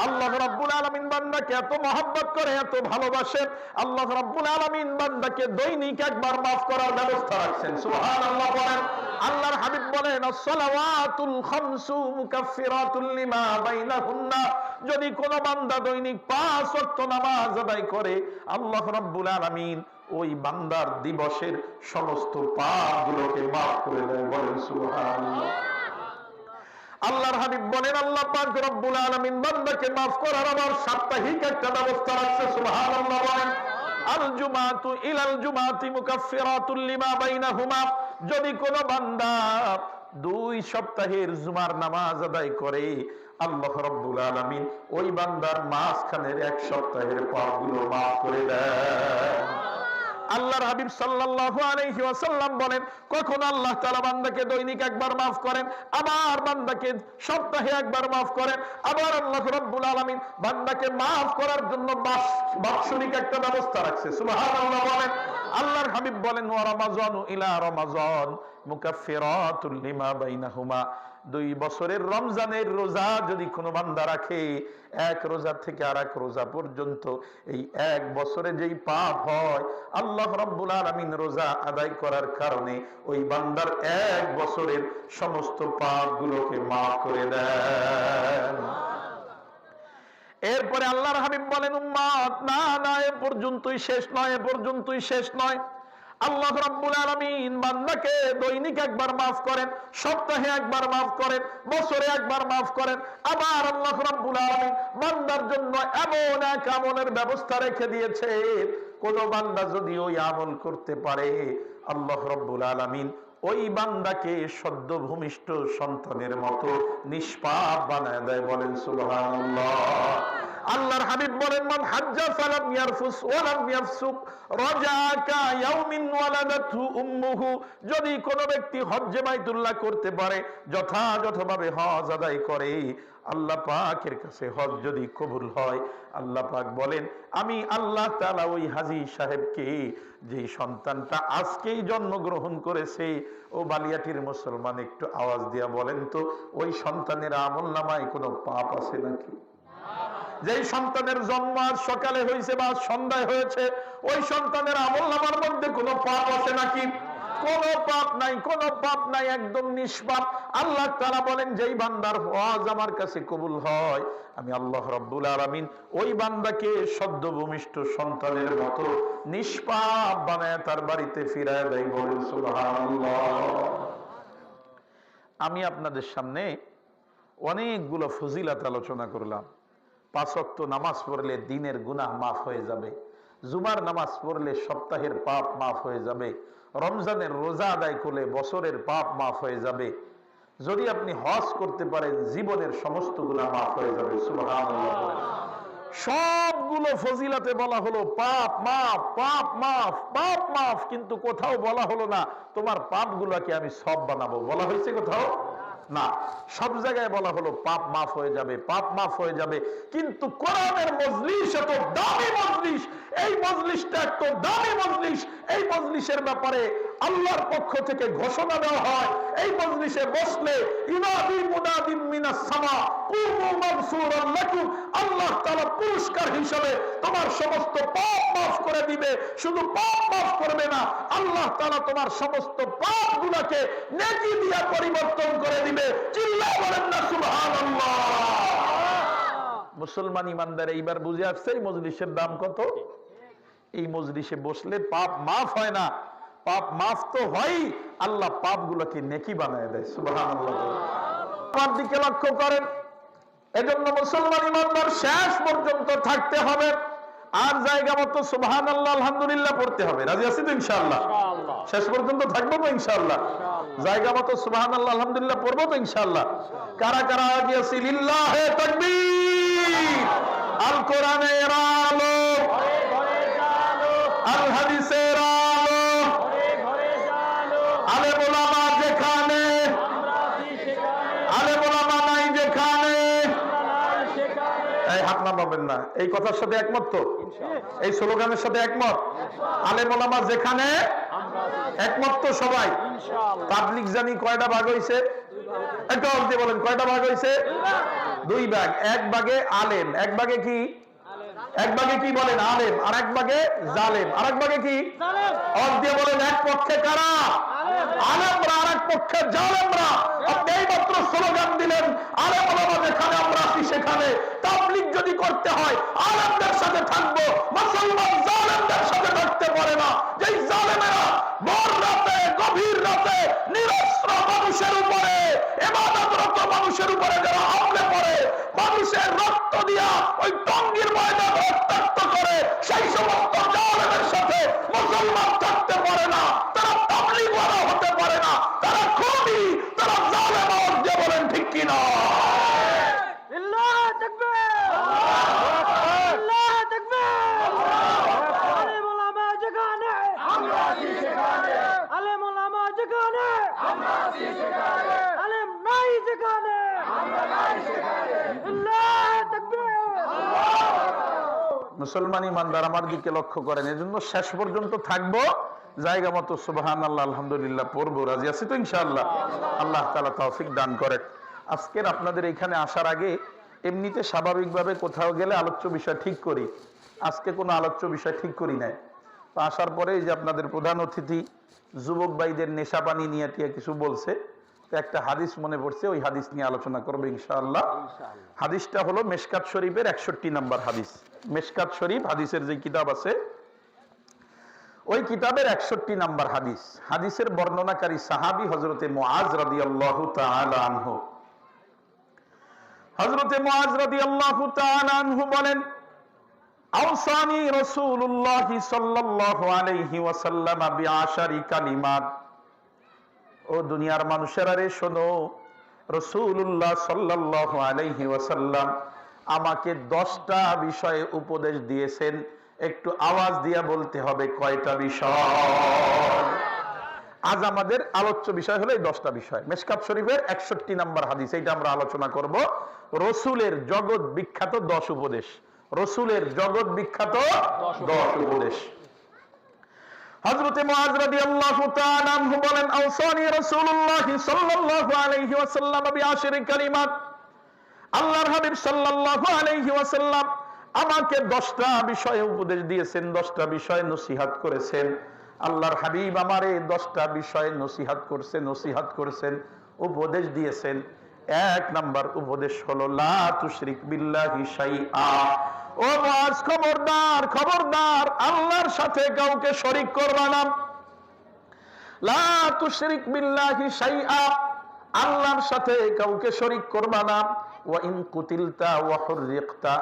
আল্লাহ রাব্বুল আলামিন বান্দাকে এত মহব্বত করে, এত ভালোবাসেন, আল্লাহ রাব্বুল আলামিন বান্দাকে দৈনিক একবার মাফ করার ব্যবস্থা রাখছেন। সুবহানাল্লাহ বলেন। আল্লাহর হাবিব বলেন as-সালাওয়াতুল খামসু মুকাফফিরাতুল লিমা বাইনাহুন্না, যদি কোন বান্দা দৈনিক 5 ওয়াক্ত নামাজ আদায় করে, আল্লাহ রাব্বুল আলামিন ওই বান্দার দিবসের সমস্ত পাপগুলোকে মাফ করে দেয়। বলেন সুবহানাল্লাহ। আল্লাহর হাবিব বলেন আল্লাহ পাক রব্বুল আলামিন বান্দাকে maaf করার আবার সাপ্তাহিক একটা ব্যবস্থা রাখছে। সুবহানাল্লাহ বলেন। আল জুমাতু ইলাল জুমাতি মুকাফফিরাতুল লিমা বাইনাহুমা, যদি কোন বান্দা 2 সপ্তাহের জুমার নামাজ আদায় করে, আল্লাহ রব্বুল আলামিন ওই বান্দার মাঝখানের 1 সপ্তাহের পাপগুলো maaf করে দেন। আল্লাহর হাবিব সাল্লাল্লাহু আলাইহি ওয়াসাল্লাম বলেন, কখন আল্লাহ তাআলা বান্দাকে দৈনিক একবার maaf করেন, আবার বান্দাকে সপ্তাহে একবার maaf করেন, আবার আল্লাহ রাব্বুল আলামিন বান্দাকে maaf করার জন্য বাৎসরিক একটা ব্যবস্থা রাখছে। সুবহানাল্লাহ বলেন। আল্লাহর হাবিব বলেন ওয়া রমাজানু ইলা রমাজান মুকাফফিরাতুল লিমা বাইনাহুমা, 2 বছরের রমজানের রোজা যদি কোনো বান্দা রাখে, এক রোজা থেকে আরেক রোজা পর্যন্ত এই 1 বছরে যেই পাপ হয়, আল্লাহ রাব্বুল আলামিন রোজা আদায় করার কারণে ওই বান্দার 1 বছরের সমস্ত পাপগুলোকে maaf করে দেন। এরপরে আল্লাহর হাবিব বলেন উম্মত, না না এ পর্যন্তই শেষ নয়, এ পর্যন্তই শেষ নয়। আল্লাহ রাব্বুল আলামিন বান্দাকে দৈনিক একবার maaf করেন, সপ্তাহে একবার maaf করেন, বছরে একবার maaf করেন, আবার আল্লাহ রাব্বুল আলামিন বান্দার জন্য এমন এক আমলের ব্যবস্থা রেখে দিয়েছে, কোন বান্দা যদি ওই আমল করতে পারে, আল্লাহ রাব্বুল আলামিন ওই বান্দাকে সদ্য ভূমিষ্ঠ সন্তানের মতো নিষ্পাপ বানায় দেয়। বলেন সুবহানাল্লাহ। আল্লাহর হাবিব বলেন মান হাজ্জা ফালাম ইয়ারফুস ওয়া লাম ইয়াফসুক রাজাকা ইয়াউমিন ওয়ালাদাতহু উম্মুহু, যদি কোন ব্যক্তি হজ্জে বাইতুল্লাহ করতে পারে, যথাযথভাবে হজ আদায় করে, আল্লাহ পাকের কাছে হজ যদি কবুল হয়, আল্লাহ পাক বলেন আমি আল্লাহ তাআলা ওই হাজী সাহেবকে, যে সন্তানটা আজকেই জন্মগ্রহণ করেছে, ও বালিয়াটির মুসলমান একটু আওয়াজ দিয়া বলেন তো ওই সন্তানের আমলনামায় কোনো পাপ আছে নাকি? যেই সন্তানের জন্ম আজ সকালে হয়েছে বা সন্ধ্যায় হয়েছে, ওই সন্তানের আমলনামার মধ্যে কোনো পাপ আছে নাকি? কোনো পাপ নাই, কোনো পাপ নাই, একদম নিষ্পাপ। আল্লাহ তাআলা বলেন যেই বান্দার হজ আমার কাছে কবুল হয়, আমি আল্লাহ রাব্বুল আলামিন ওই বান্দাকে সদ্য ভূমিষ্ঠ সন্তানের মতো নিষ্পাপ বানায় তার বাড়িতে ফিরায় দেয়। বলেন সুবহানাল্লাহ। আমি আপনাদের সামনে অনেকগুলো ফজিলত আলোচনা করলাম। 5 ওয়াক্ত নামাজ পড়লে দিনের গুনাহ মাফ হয়ে যাবে, জুমার নামাজ পড়লে সপ্তাহের পাপ মাফ হয়ে যাবে, রমজানের রোজা আদায় করলে বছরের পাপ মাফ হয়ে যাবে, যদি আপনি হজ করতে পারেন জীবনের সমস্ত গুনাহ মাফ হয়ে যাবে। সুবহানাল্লাহ। সবগুলো ফজিলাতে বলা হলো পাপ মাফ, পাপ মাফ, পাপ মাফ, কিন্তু কোথাও বলা হলো না তোমার পাপগুলোকে আমি সব বানাবো। বলা হয়েছে কোথাও? না। সব জায়গায় বলা হলো পাপ মাফ হয়ে যাবে, পাপ মাফ হয়ে যাবে। কিন্তু কোরআনের মজলিস এত দামি মজলিস, এই মজলিসটা এত দামি মজলিস, এই মজলিসের ব্যাপারে আল্লাহর পক্ষ থেকে ঘোষণা দেওয়া হয়, এই মজলিসে বসলে ইনাদি মুনাদিম মিনাস সামা কুমু মাগফুরান লাকুম, আল্লাহ তাআলা পুরস্কার হিসেবে তোমার সমস্ত পাপ মাফ করে দিবে। শুধু পাপ মাফ করবে না, আল্লাহ তাআলা তোমার সমস্ত পাপগুলোকে নেকি দিয়ে পরিবর্তন করে দিবে। চিল্লায়ে বলেন না সুবহানাল্লাহ। মুসলমান ইমানদার এইবার বুঝে আসছে এই মজলিসের দাম কত। এই মজলিসে বসলে পাপ মাফ হয় না, পাপ মাফ তো হয়, আল্লাহ পাপগুলোকে নেকি বানায় দেয়। সুবহানাল্লাহ। আমার দিকে লক্ষ্য করেন, এজন্য মুসলমান ইমানদার শেষ পর্যন্ত থাকতে হবে, আর জায়গা মতো সুবহানাল্লাহ আলহামদুলিল্লাহ পড়তে হবে। রাজি আছি তো ইনশাআল্লাহ? শেষ পর্যন্ত থাকবো তো ইনশাআল্লাহ? জায়গা মতো সুবহানাল্লাহ আলহামদুলিল্লাহ পড়বো তো ইনশাআল্লাহ? কারা কারা রাজি আছি? লিল্লাহে তাকবীর। আল কোরআনের আলো, আল হাদিসের আলো, আলেম ওলামা যেখানে, আলেম ওলামা নাই যেখানে। এই হাত নামাবেন না। এই কথার সাথে একমত তো? এই স্লোগানের সাথে একমত? আলেম ওলামা যেখানে, একমত তো সবাই? তাবলীগ জানি কয়টা ভাগ হইছে? একটু বলতে বলেন, কয়টা ভাগ হইছে? 2 ভাগ। এক ভাগে আলেম, এক ভাগে কি? এক ভাগে কি বলেন? আলেম। আর এক ভাগে জালেম। আর এক ভাগে কি? অল দিয়ে বলেন, এক পক্ষে কারা? আলেমরা, আর এক পক্ষে জালেমরা। আপনি এই মাত্র স্লোগান দিলেন, আলেম ওলামা যেখানে আমরা আছি সেখানে। তাবলীগ যদি করতে হয় আলেমদের সাথে থাকবো, মুসলমান জালেমদের সাথে থাকতে পারে না। যেই জালেমেরা ভোর রাতে, গভীর রাতে নিরস্ত্র মানুষের উপরে, ইবাদতরত মানুষের উপরে যারা হামলে করে, মানুষের রক্ত দিয়া ওই টঙ্গীর ময়দান রক্তাক্ত করে, সেই সমস্ত জালেমের সাথে মুসলমান থাকতে পারে না। তারা তাবলীগওয়ালা হতে পারে না, তারা খুনি, তারা জালেম। যে বলেন ঠিক কিনা? আল্লাহু তাকবীর, আল্লাহু তাকবীর। আলেম ওলামা যেখানে আমরা আছি সেখানে, আলেম ওলামা যেখানে আমরা আছি সেখানে, আলেম নাই যেখানে আমরা নাই সেখানে। আল্লাহু তাকবীর। মুসলমান ইমানদার আমার দিকে লক্ষ্য করেন। এজন্য শেষ পর্যন্ত থাকবো, জায়গা মতো সুবহানাল্লাহ আলহামদুলিল্লাহ পড়বো। রাজি আছি তো ইনশাআল্লাহ? আল্লাহ তাআলা তৌফিক দান করেন। আজকের আপনাদের এখানে আসার আগে এমনিতে স্বাভাবিকভাবে কোথাও গেলে আলোচ্য বিষয় ঠিক করি। আজকে কোনো আলোচ্য বিষয় ঠিক করি নাই। তো আসার পরে এই যে আপনাদের প্রধান অতিথি যুবক ভাইদের নেশা পানি নিয়ে কিছু বলছে, তো একটা হাদিস মনে পড়ছে, ওই হাদিস নিয়ে আলোচনা করবো ইনশাআল্লাহ। হাদিসটা হলো মেশকাত শরীফের 61 নম্বর হাদিস। মেশকাত শরীফ হাদিসের যে কিতাব আছে, ওই কিতাবের 61 নম্বর হাদিস। হাদিসের বর্ণনাকারী সাহাবী হযরতে মুআজ রাদিয়াল্লাহু তাআলা আনহু। হযরতে মুআজ রাদিয়াল্লাহু তাআলা আনহু বলেন, আওসানি রাসূলুল্লাহ সাল্লাল্লাহু আলাইহি ওয়াসাল্লাম বিআশারি কালিমাত। ও দুনিয়ার মানুষেরা রে শোনো, রাসূলুল্লাহ সাল্লাল্লাহু আলাইহি ওয়াসাল্লাম আমাকে 10টা বিষয়ে উপদেশ দিয়েছেন। একটু আওয়াজ দিয়ে বলতে হবে কয়টা বিষয়। আজ আমাদের আলোচ্য বিষয় হলো এই 10টা বিষয়। মেশকাত শরীফের 61 নম্বর হাদিস, এইটা আমরা আলোচনা করব। রসুলের জগৎ বিখ্যাত 10 উপদেশ। রসুলের জগৎ বিখ্যাত 10 উপদেশ। হযরতে মুআজ রাদিয়াল্লাহু তাআলা আনহু বলেন, আওসানি রাসূলুল্লাহ সাল্লাল্লাহু আলাইহি ওয়াসাল্লাম বিআশরি কালিমাত। আল্লাহর হাবিব সাল্লাল্লাহু আলাইহি ওয়াসাল্লাম আমাকে 10টা বিষয়ে উপদেশ দিয়েছেন, 10টা বিষয় নসিহত করেছেন। আল্লাহর হাবিব আমারে 10টা বিষয় নসিহত করেছেন, উপদেশ দিয়েছেন। 1 নাম্বার উপদেশ হলো লা তুশরিক বিল্লাহি শাইআ। ও মুআজ, খবরদার, খবরদার, আল্লাহর সাথে কাউকে শরীক করবা না। লা তুশরিক বিল্লাহি শাইআ, আল্লাহর সাথে কাউকে শরীক করবা না। ওয়া ইন কুতিলতা ওয়া হুররিকতা,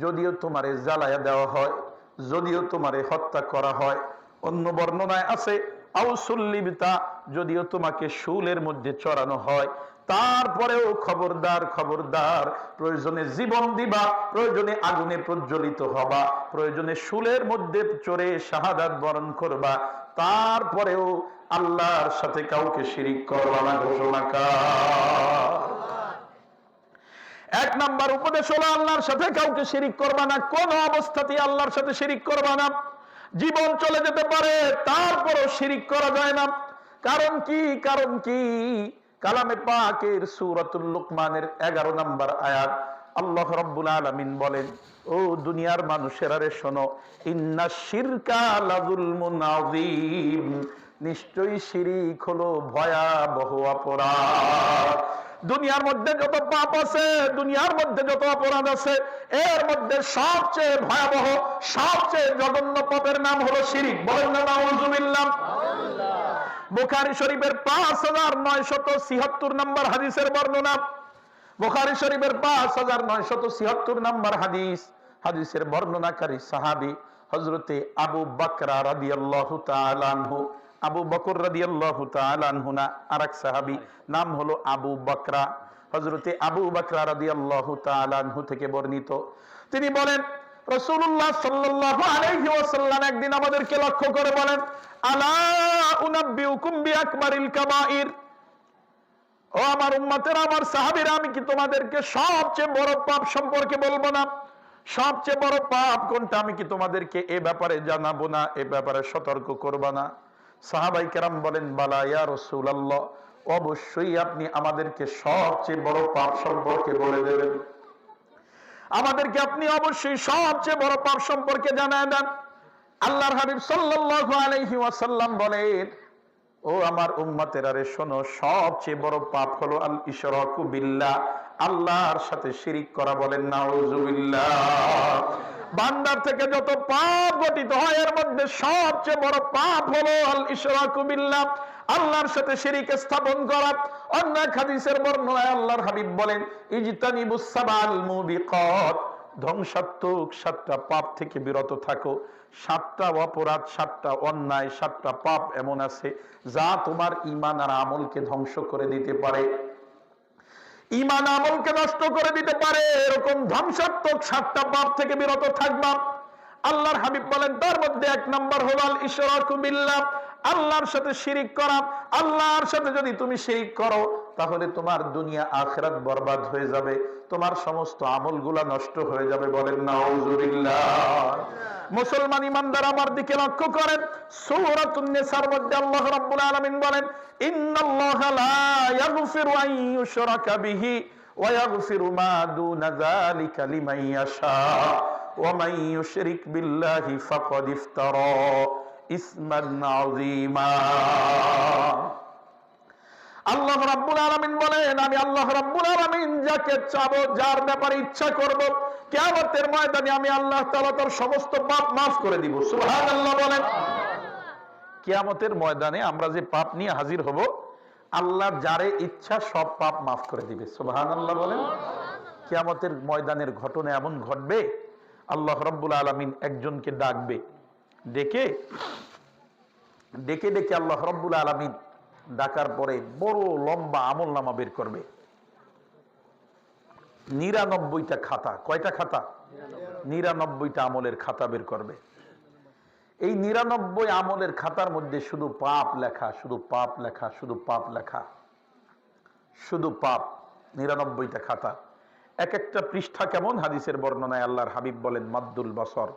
যদিও তোমারে জ্বালায়া দেওয়া হয়, যদিও তোমারে হত্যা করা হয়। অন্য বর্ণনায় আছে আও সুল্লিবতা, যদিও তোমাকে শুলের মধ্যে চড়ানো হয়, তারপরেও খবরদার, খবরদার, প্রয়োজনে জীবন দিবা, প্রয়োজনে আগুনে প্রজ্বলিত হবা, প্রয়োজনে শুলের মধ্যে চড়ে শাহাদাত বরণ করবা, তারপরেও আল্লাহর সাথে কাউকে শিরিক করবা না। ঘোষণা কর। 1 নাম্বার উপদেশ হলো আল্লাহর সাথে কাউকে শিরিক করবা না। কোন অবস্থাতেই আল্লাহর সাথে শিরিক করবা না। জীবন চলে যেতে পারে, তারপরও শিরিক করা যায় না। কারণ কি? কারণ কি? কালামে পাকের সূরাতুল লুকমানের 11 নম্বর আয়াত, আল্লাহ রাব্বুল আলামিন বলেন, ও দুনিয়ার মানুষেরা রে শোনো, ইন্নাশ শিরকা লাযুলমুন আযীম, নিশ্চয়ই শিরিক হলো ভয়াবহ অপরাধ। দুনিয়ার মধ্যে যত পাপ আছে, দুনিয়ার মধ্যে যত অপরাধ আছে, এর মধ্যে সবচেয়ে ভয়াবহ, সবচেয়ে জঘন্য পাপের নাম হলো শিরিক। বলেন না নাউযুবিল্লাহ। বুখারী শরীফের 5976 নম্বর হাদিসের বর্ণনা, বুখারী শরীফের 5976 নম্বর হাদিস। হাদিসের বর্ণনাকারী সাহাবী হযরতে আবু বকর রাদিয়াল্লাহু তাআলা আনহু। আবু বকর রাদিয়াল্লাহু তাআলা আনহু না, আরেক সাহাবী নাম হলো আবু বকরা। হযরতে আবু বকর রাদিয়াল্লাহু তাআলা আনহু থেকে বর্ণিত, তিনি বলেন রাসূলুল্লাহ সাল্লাল্লাহু আলাইহি ওয়াসাল্লাম একদিন আমাদেরকে লক্ষ্য করে বলেন, আলা উনাব্বিউকুম বিআকবারিল কাবাইর, ও আমার উম্মতেরা, আমার সাহাবীরা, আমি কি তোমাদেরকে সবচেয়ে বড় পাপ সম্পর্কে বলবো না? সবচেয়ে বড় পাপ কোনটা আমি কি তোমাদেরকে এ ব্যাপারে জানাবো না? এ ব্যাপারে সতর্ক করবা না? সাহাবাই কেরাম বলেন, বালা ইয়া রাসূলুল্লাহ, অবশ্যই আপনি আমাদেরকে সবচেয়ে বড় পাপ সম্পর্কে বলে দেবেন, আমাদেরকে আপনি অবশ্যই সবচেয়ে বড় পাপ সম্পর্কে জানায় দেন। আল্লাহর হাবিব সাল্লাল্লাহু আলাইহি ওয়াসাল্লাম বলেন, ও আমার উম্মতেরা রে শোনো, সবচেয়ে বড় পাপ হলো আল ইশরাকু বিল্লাহ, আল্লাহর সাথে শিরিক করা। বলেন নাউযুবিল্লাহ। বান্দার থেকে যত পাপ গঠিত হয় এর মধ্যে সবচেয়ে বড় পাপ হলো আল ইশরাকু বিল্লাহ, আল্লাহর সাথে শিরিক স্থাপন করা। অন্য হাদিসের বর্ণনায় আল্লাহর হাবিব বলেন, ইজতানিবুস সাবাল মুবিকাত, ধ্বংসাত্মক 7টা পাপ থেকে বিরত থাকো। 7টা অপরাধ, 7টা অন্যায়, 7টা পাপ এমন আছে যা তোমার ঈমান আর আমলকে ধ্বংস করে দিতে পারে, ঈমান আমলকে নষ্ট করে দিতে পারে। এরকম ধ্বংসাত্মক 7টা পাপ থেকে বিরত থাকবা। আল্লাহর হাবিব বলেন তার মধ্যে 1 নম্বর হলো আল ইশরাকু বিল্লাহ, আল্লাহর সাথে শিরিক করা। আল্লাহর সাথে যদি তুমি শিরিক করো তাহলে তোমার দুনিয়া আখিরাত বরবাদ হয়ে যাবে, তোমার সমস্ত আমলগুলা নষ্ট হয়ে যাবে। বলেন নাউযুবিল্লাহ। মুসলমান ইমানদার আমার দিকে লক্ষ্য করেন, সূরাতুন নিসার মধ্যে আল্লাহ রাব্বুল আলামিন বলেন, ইন্নাল্লাহা লা ইয়াগফিরু আন ইউশরাকা বিহি ওয়া ইয়াগফিরু মা দুনা যালিকা লিমান ইয়াশা ওয়া মান ইউশরিক বিল্লাহি ফাকাদ ইফতারা ইসমান আযীমা। আল্লাহ রাব্বুল আলামিন বলেন, আমি আল্লাহ রাব্বুল আলামিন যাকে চাবো, যার ব্যাপারে ইচ্ছা করব, কিয়ামতের ময়দানে আমি আল্লাহ তাআলা তার সমস্ত পাপ maaf করে দিব। সুবহানাল্লাহ বলেন। কিয়ামতের ময়দানে আমরা যে পাপ নিয়ে হাজির হব, আল্লাহ যারে ইচ্ছা সব পাপ maaf করে দিবে। সুবহানাল্লাহ বলেন। কিয়ামতের ময়দানের ঘটনা এমন ঘটবে, আল্লাহ রাব্বুল আলামিন একজনকে ডাকবে, ডেকে ডেকে ডেকে আল্লাহ রাব্বুল আলামিন ডাকার পরে বড় লম্বা আমলনামা বের করবে। 99টা খাতা। কয়টা খাতা? 99টা আমলের খাতা বের করবে। এই 99 আমলের খাতার মধ্যে শুধু পাপ লেখা, শুধু পাপ লেখা, শুধু পাপ লেখা, শুধু পাপ। 99টা খাতা। এক একটা পৃষ্ঠা কেমন? হাদিসের বর্ণনায় আল্লাহর হাবিব বলেন, মাদ্দুল বসর,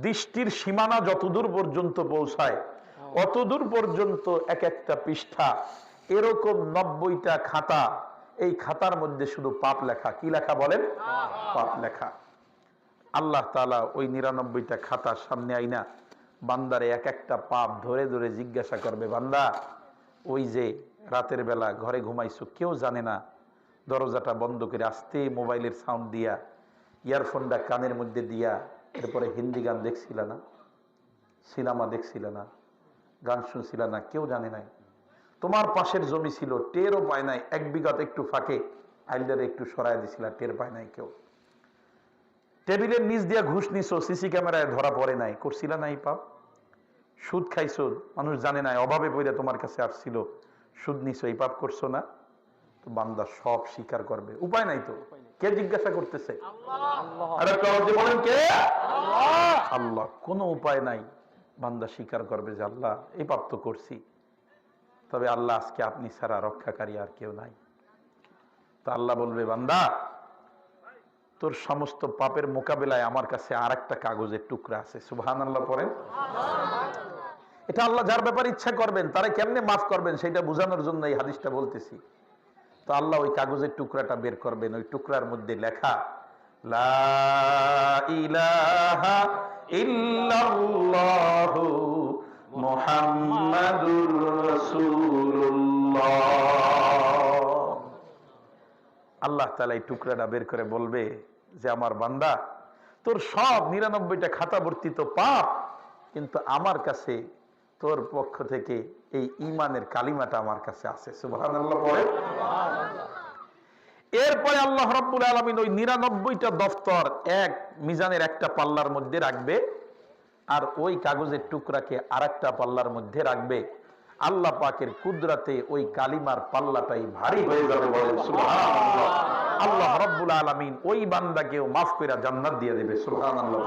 দৃষ্টির সীমানা যতদূর পর্যন্ত পৌঁছায় অতদূর পর্যন্ত এক একটা পৃষ্ঠা। এরকম 90টা খাতা। এই খাতার মধ্যে শুধু পাপ লেখা। কি লেখা বলেন? পাপ লেখা। আল্লাহ তাআলা ওই 99টা খাতার সামনে আইনা বান্দারে এক একটা পাপ ধরে ধরে জিজ্ঞাসা করবে, বান্দা ওই যে রাতের বেলা ঘরে ঘুমাইছো, কেউ জানে না, দরজাটা বন্ধ করে আস্তে মোবাইলের সাউন্ড দিয়া, ইয়ারফোনটা কানের মধ্যে দিয়া, এরপরে হিন্দি গান দেখছিল না, সিনেমা দেখছিল না, গান শুনছিল না, কেউ জানে নাই। তোমার পাশের জমি ছিল, টেরও পায় নাই, 1 বিঘাতে একটু ফাঁকে আইলদারে একটু সরাই দিছিল, টের পায় নাই কেউ। টেবিলের নিচ দিয়া ঘুষ নিছো, সিসি ক্যামেরায় ধরা পড়ে নাই, করছিল না এই পাপ? সুদ খাইছো, মানুষ জানে নাই, অভাবে পড়ে তোমার কাছে আসছিল, সুদ নিছো, এই পাপ করছো না? তো বান্দা সব স্বীকার করবে, উপায় নাই তো। কে জিজ্ঞাসা করতেছে? বলেন কে? আল্লাহ। কোনো উপায় নাই, বান্দা স্বীকার করবে যে আল্লাহ এই পাপ তো করছি, তবে আল্লাহ আজকে আপনি ছাড়া রক্ষাকারী আর কেউ নাই। তো আল্লাহ বলবে, বান্দা তোর সমস্ত পাপের মোকাবিলায় আমার কাছে আর একটা কাগজের টুকরা আছে। সুবহানাল্লাহ পড়েন। এটা আল্লাহ যার ব্যাপারে ইচ্ছা করবেন তারা কেমনে মাফ করবেন সেটা বোঝানোর জন্য এই হাদিসটা বলতেছি। তো আল্লাহ ওই কাগজের টুকরাটা বের করবেন, ওই টুকরার মধ্যে লেখা, লা ইলাহা ইল্লাল্লাহু মুহাম্মাদুর রাসূলুল্লাহ। আল্লাহ তাআলা এই টুকরাটা বের করে বলবে যে আমার বান্দা, তোর সব 99টা খাতা ভর্তি তো পাপ, কিন্তু আমার কাছে তোর পক্ষ থেকে এই ঈমানের কালিমাটা আমার কাছে আছে। সুবহানাল্লাহ পড়ে। এরপরে আল্লাহ রাব্বুল আলামিন ওই 99টা দফতর এক মিজানের একটা পাল্লার মধ্যে রাখবে, আর ওই কাগজের টুকরাকে আরেকটা পাল্লার মধ্যে রাখবে। আল্লাহ পাকের কুদরতে ওই কালিমার পাল্লাটাই ভারী হয়ে যাবে, বলেন সুবহানাল্লাহ। আল্লাহ রাব্বুল আলামিন ওই বান্দাকেও মাফ করে জান্নাত দিয়ে দেবে, সুবহানাল্লাহ।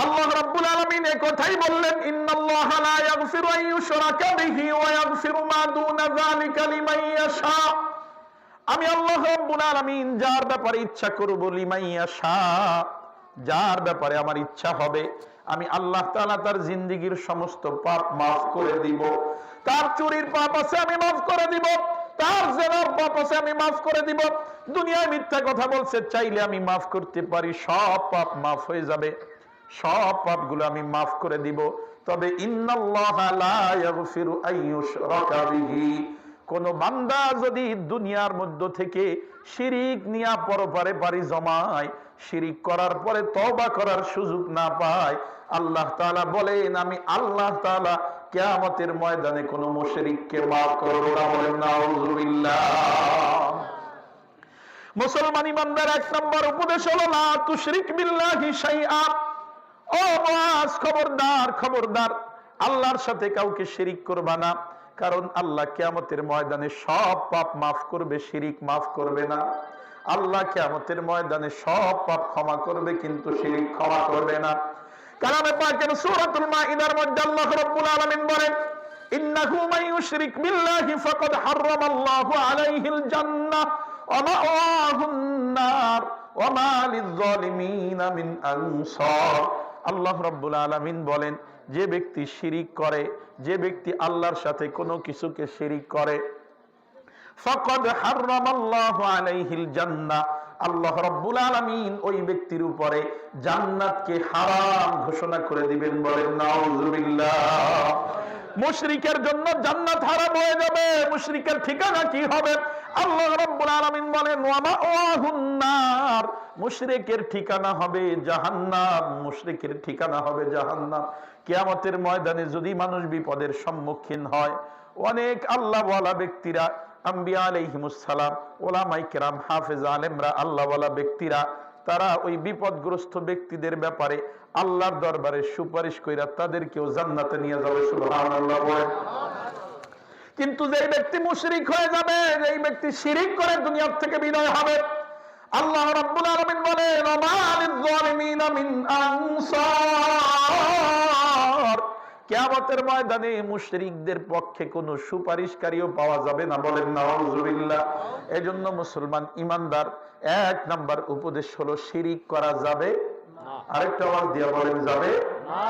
আল্লাহ রাব্বুল আলামিন এই কথাই বললেন, ইন্নাল্লাহা লা ইয়াগফিরু আন ইউশরাকা বিহি ওয়া ইয়াগফিরু মা দুনা যালিকা লিমান ইয়াশা। আমি আল্লাহ রাব্বুল আলামিন যার ব্যাপারে ইচ্ছা করব, লিমান ইয়াশা, যার ব্যাপারে আমার ইচ্ছা হবে, আমি আল্লাহ তাআলা তার জিন্দেগীর সমস্ত পাপ মাফ করে দিব। তার চুরির পাপ আছে আমি মাফ করে দিব, তার জেনার পাপ আছে আমি মাফ করে দিব। দুনিয়ায় মিথ্যা কথা বলছে, চাইলে আমি মাফ করতে পারি, সব পাপ মাফ হয়ে যাবে, সব পাপগুলো আমি মাফ করে দিব। তবে ইন্নাল্লাহা লা ইয়াগফিরু আন ইউশরাকা বিহি, কোন বান্দা যদি দুনিয়ার মধ্য থেকে শিরিক নিয়া পরপারে পারি জমায়, শিরিক করার পরে তওবা করার সুযোগ না পায়, আল্লাহ তাআলা বলেন আমি আল্লাহ তাআলা কিয়ামতের ময়দানে কোন মুশরিককে maaf করব না, বলেন নাউযুবিল্লাহ। মুসলমান ইমানদার এক নম্বর উপদেশ হলো লা তুশরিক বিল্লাহি শাইআ। ও মুআজ, খবরদার খবরদার, আল্লাহর সাথে কাউকে শিরিক করবা না, কারণ আল্লাহ কিয়ামতের ময়দানে সব পাপ মাফ করবে, শিরিক মাফ করবে না। আল্লাহ কিয়ামতের ময়দানে সব পাপ ক্ষমা করবে, কিন্তু শিরিক ক্ষমা করবে না। কালামে পাকের সূরাতুল মাইদার মধ্যে আল্লাহ রাব্বুল আলামিন বলেন, ইন্নাহু মান ইউশরিক বিল্লাহি ফাকাদ হারামাল্লাহু আলাইহিল জান্নাহ ওয়া মাওয়াহুন নার ওয়া মা লিয-যালিমিনা মিন আনসার। আল্লাহ রাব্বুল আলামিন বলেন, যে ব্যক্তি শিরিক করে, যে ব্যক্তি আল্লাহর সাথে কোনো কিছুকে শিরিক করে, ফাকাদ হারামাল্লাহু আলাইহিল জান্নাহ, আল্লাহ রাব্বুল আলামিন ওই ব্যক্তির উপরে জান্নাতকে হারাম ঘোষণা করে দিবেন, বলেন নাউযুবিল্লাহ। মুশরিকের জন্য জান্নাত হারাম হয়ে যাবে। মুশরিকের ঠিকানা কি হবে? আল্লাহ রাব্বুল আলামিন বলেন ওয়া মাওয়াহুন নার, মুশরিকের ঠিকানা হবে জাহান্নাম, মুশরিকের ঠিকানা হবে জাহান্নাম। কিয়ামতের ময়দানে যদি মানুষ বিপদের সম্মুখীন হয়, অনেক আল্লাহওয়ালা ব্যক্তিরা, আম্বিয়া আলাইহিমুস সালাম, ওলামায়ে কেরাম, হাফেজ আলেমরা, আল্লাহওয়ালা ব্যক্তিরা, তারা ওই বিপদগ্রস্ত ব্যক্তিদের ব্যাপারে আল্লাহর দরবারে সুপারিশ কইরা তাদেরকেও জান্নাতে নিয়ে যাবে, সুবহানাল্লাহ বলেন। কিন্তু যেই ব্যক্তি মুশরিক হয়ে যাবে, যেই ব্যক্তি শিরিক করে দুনিয়া থেকে বিদায় হবে, আল্লাহ রাব্বুল আলামিন বলেন ওয়া মা লিয-যালিমিনা মিন আনসার, কিয়ামতের ময়দানে মুশরিকদের পক্ষে কোনো সুপারিশকারীও পাওয়া যাবে না, বলেন নাউযুবিল্লাহ। এজন্য মুসলমান ইমানদার এক নাম্বার উপদেশ হলো শিরিক করা যাবে না। আরেকটা আওয়াজ দিয়ে বলেন যাবে না,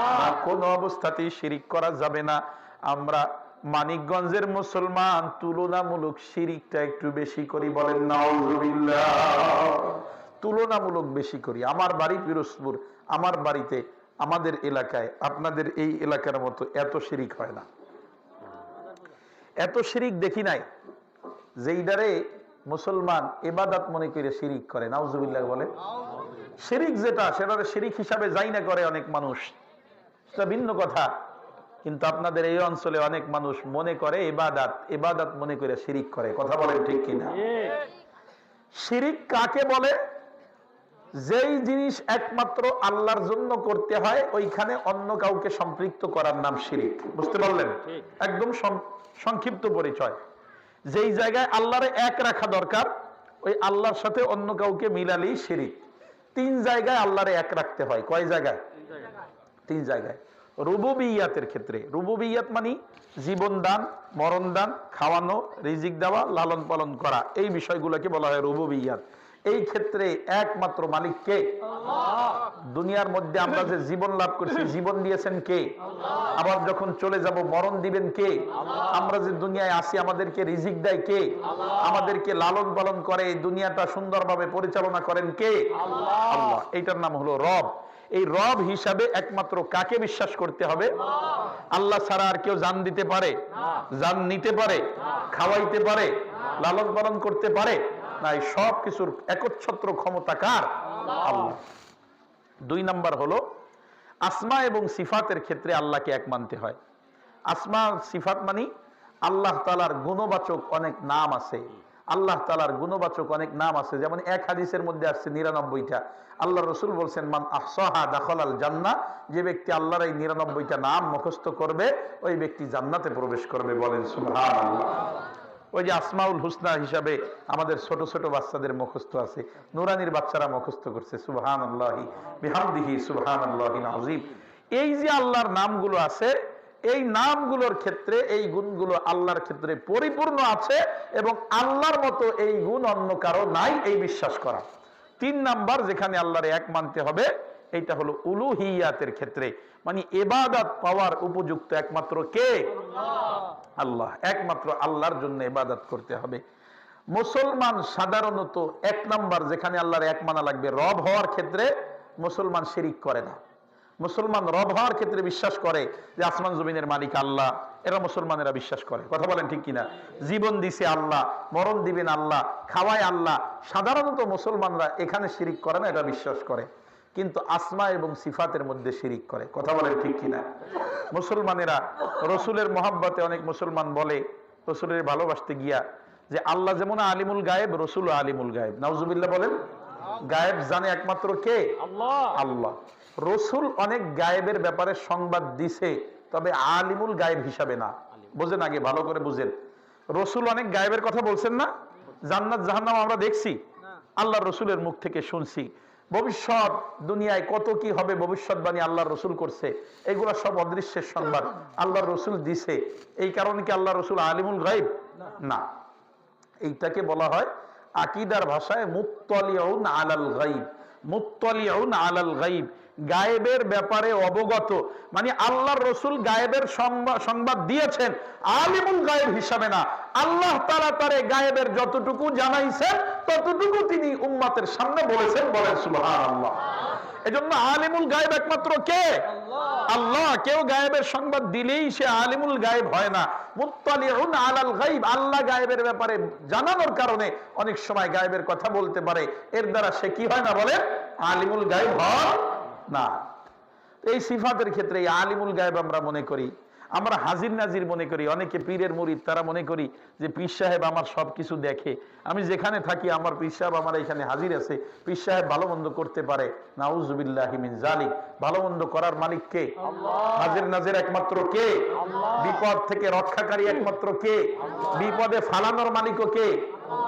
কোন অবস্থাতেই শিরিক করা যাবে না। আমরা মানিকগঞ্জের মুসলমান তুলনামূলক শিরিকটা একটু বেশি করি, বলেন নাউযুবিল্লাহ। তুলনামূলক বেশি করি। আমার বাড়ি পিরোজপুর, আমার বাড়িতে, আমাদের এলাকায় আপনাদের এই এলাকার মতো এত শিরিক হয় না, এত শিরিক দেখি নাই। যেইদারে মুসলমান ইবাদত মনে করে শিরিক করে, নাউযুবিল্লাহ বলে। শিরিক যেটা, সেটা শিরিক হিসাবে যাই না করে অনেক মানুষ, সেটা ভিন্ন কথা। কিন্তু আপনাদের এই অঞ্চলে অনেক মানুষ মনে করে ইবাদত, ইবাদত মনে করে শিরিক করে, কথা বলেন ঠিক কিনা? শিরিক কাকে বলে? যেই জিনিস একমাত্র আল্লাহর জন্য করতে হয়, ওইখানে অন্য কাউকে সম্পৃক্ত করার নাম শিরিক। বুঝতে পারলেন? একদম সংক্ষিপ্ত পরিচয়। যেই জায়গায় আল্লাহরে এক রাখা দরকার, ওই আল্লাহর সাথে অন্য কাউকে মিলালেই শিরিক। তিন জায়গায় আল্লাহরে এক রাখতে হয়। কয় জায়গায়? তিন জায়গায়। রুবুবিয়াতের ক্ষেত্রে, রুবুবিয়াত মানে জীবন দান, মরণ দান, খাওয়ানো, রিজিক দেওয়া, লালন পালন করা, এই বিষয়গুলোকে বলা হয় রুবুবিয়াত। এই ক্ষেত্রে একমাত্র মালিক কে? আল্লাহ। দুনিয়ার মধ্যে আমরা যে জীবন লাভ করছি, জীবন দিয়েছেন কে? আল্লাহ। আবার যখন চলে যাব মরণ দিবেন কে? আল্লাহ। আমরা যে দুনিয়ায় আসি আমাদেরকে রিজিক দেয় কে? আল্লাহ। আমাদেরকে লালন পালন করে এই দুনিয়াটা সুন্দরভাবে পরিচালনা করেন কে? আল্লাহ। আল্লাহ। এইটার নাম হলো রব। এই রব হিসাবে একমাত্র কাকে বিশ্বাস করতে হবে? আল্লাহ ছাড়া আর কেউ জান দিতে পারে? জান নিতে পারে? খাওয়াইতে পারে? লালন পালন করতে পারে? নাই, সব কিছুর একচ্ছত্র ক্ষমতা কার? আল্লাহ। দুই নাম্বার হলো আসমা এবং সিফাতের ক্ষেত্রে আল্লাহকে এক মানতে হয়। আসমা সিফাত মানে আল্লাহ তাআলার গুণবাচক অনেক নাম আছে, আল্লাহ তাআলার গুণবাচক অনেক নাম আছে, যেমন এক হাদিসের মধ্যে আসছে 99টা। আল্লাহ রসুল বলছেন মান আহসাহা দাখালাল জান্নাহ, যে ব্যক্তি আল্লাহর এই 99টা নাম মুখস্থ করবে ওই ব্যক্তি জান্নাতে প্রবেশ করবে। বলেন সুবহানাল্লাহ। ওই যে আসমাউল হুসনা হিসাবে আমাদের ছোট ছোট বাচ্চাদের মুখস্থ আছে, নুরানির বাচ্চারা মুখস্থ করছে সুবহানাল্লাহি বিহামদিহি সুবহানাল্লাহিল আযীম। এই যে আল্লাহর নামগুলো আছে, এই নামগুলোর ক্ষেত্রে এই গুণগুলো আল্লাহর ক্ষেত্রে পরিপূর্ণ আছে এবং আল্লাহর মতো এই গুণ অন্য কারো নাই, এই বিশ্বাস করা। 3 নাম্বার যেখানে আল্লাহর এক মানতে হবে, এইটা হলো উলুহিয়াতের ক্ষেত্রে, মানে ইবাদত পাওয়ার উপযুক্ত একমাত্র কে? আল্লাহ। একমাত্র আল্লাহর জন্য ইবাদত করতে হবে। মুসলমান সাধারণত 1 নাম্বার যেখানে আল্লাহর এক মানা লাগবে, রব হওয়ার ক্ষেত্রে মুসলমান শিরিক করে না। মুসলমান রব হওয়ার ক্ষেত্রে বিশ্বাস করে যে আসমান জমিনের মালিক আল্লাহ, এরা মুসলমানেরা বিশ্বাস করে। কথা বলেন ঠিক কিনা? জীবন দিছে আল্লাহ, মরণ দিবেন আল্লাহ, খাওয়ায় আল্লাহ। সাধারণত মুসলমানরা এখানে শিরিক করে না, এটা বিশ্বাস করে, কিন্তু আসমা এবং সিফাতের মধ্যে শিরিক করে। কথা বলেন ঠিক কিনা? মুসলমানেরা রসুলের মহাব্বতে অনেক মুসলমান বলে, রসুলের ভালোবাসতে গিয়া, যে আল্লাহ যেমন আলিমুল গায়েব, রসুল আলিমুল গায়েব। নাউজুবিল্লাহ বলেন। গায়েব জানে একমাত্র কে? আল্লাহ। আল্লাহ। রসুল অনেক গায়েবের ব্যাপারে সংবাদ দিছে, তবে আলিমুল গায়েব হিসাবে না। বুঝেন, আগে ভালো করে বুঝেন। রসুল অনেক গায়েবের কথা বলছেন না? জান্নাত জাহান্নাম আমরা দেখছি, আল্লাহ রসুলের মুখ থেকে শুনছি। ভবিষ্যৎ দুনিয়ায় কত কি হবে ভবিষ্যৎবাণী আল্লাহ রসুল করছে, এগুলা সব অদৃশ্যের সংবাদ আল্লাহ রসুল দিছে। এই কারণে কি আল্লাহ রসুল আলিমুল গায়েব না? এইটাকে বলা হয় আকীদার ভাষায় মুত্তালিউন আলাল গায়ব। মুত্তালিউন আলাল গায়ব, গায়েবের ব্যাপারে অবগত, মানে আল্লাহর রসুল গায়েবের সংবাদ দিয়েছেন, আলিমুল গায়েব হিসাবে না। আল্লাহ তাআলা তারে গায়েবের যতটুকু জানাইছেন ততটুকু তিনি উম্মতের সামনে বলেছেন। বলেন সুবহানাল্লাহ। এজন্য আলিমুল গায়েব একমাত্র কে? আল্লাহ। কেউ গায়েবের সংবাদ দিলেই সে আলিমুল গায়েব হয় না। মুত্তালিউন আলাল গায়ব, আল্লাহ গায়েবের ব্যাপারে জানানোর কারণে অনেক সময় গায়েবের কথা বলতে পারে, এর দ্বারা সে কি হয় না? বলে আলিমুল গায়েব হয় না। এই সিফাতের ক্ষেত্রে এই আলিমুল গায়েব আমরা মনে করি, আমরা হাজির নাজির মনে করি। অনেকে পীরের মুরিদ, তারা মনে করি যে পীর সাহেব আমার সবকিছু দেখে, আমি যেখানে থাকি আমার পীর সাহেব আমার এখানে হাজির আছে, পীর সাহেব ভালো মন্দ করতে পারে। নাউজুবিল্লাহি মিন যালিক। ভালো মন্দ করার মালিক কে? আল্লাহ। হাজির নাজির একমাত্র কে? আল্লাহ। বিপদ থেকে রক্ষাকারী একমাত্র কে? আল্লাহ। বিপদে ফালানোর মালিকও কে?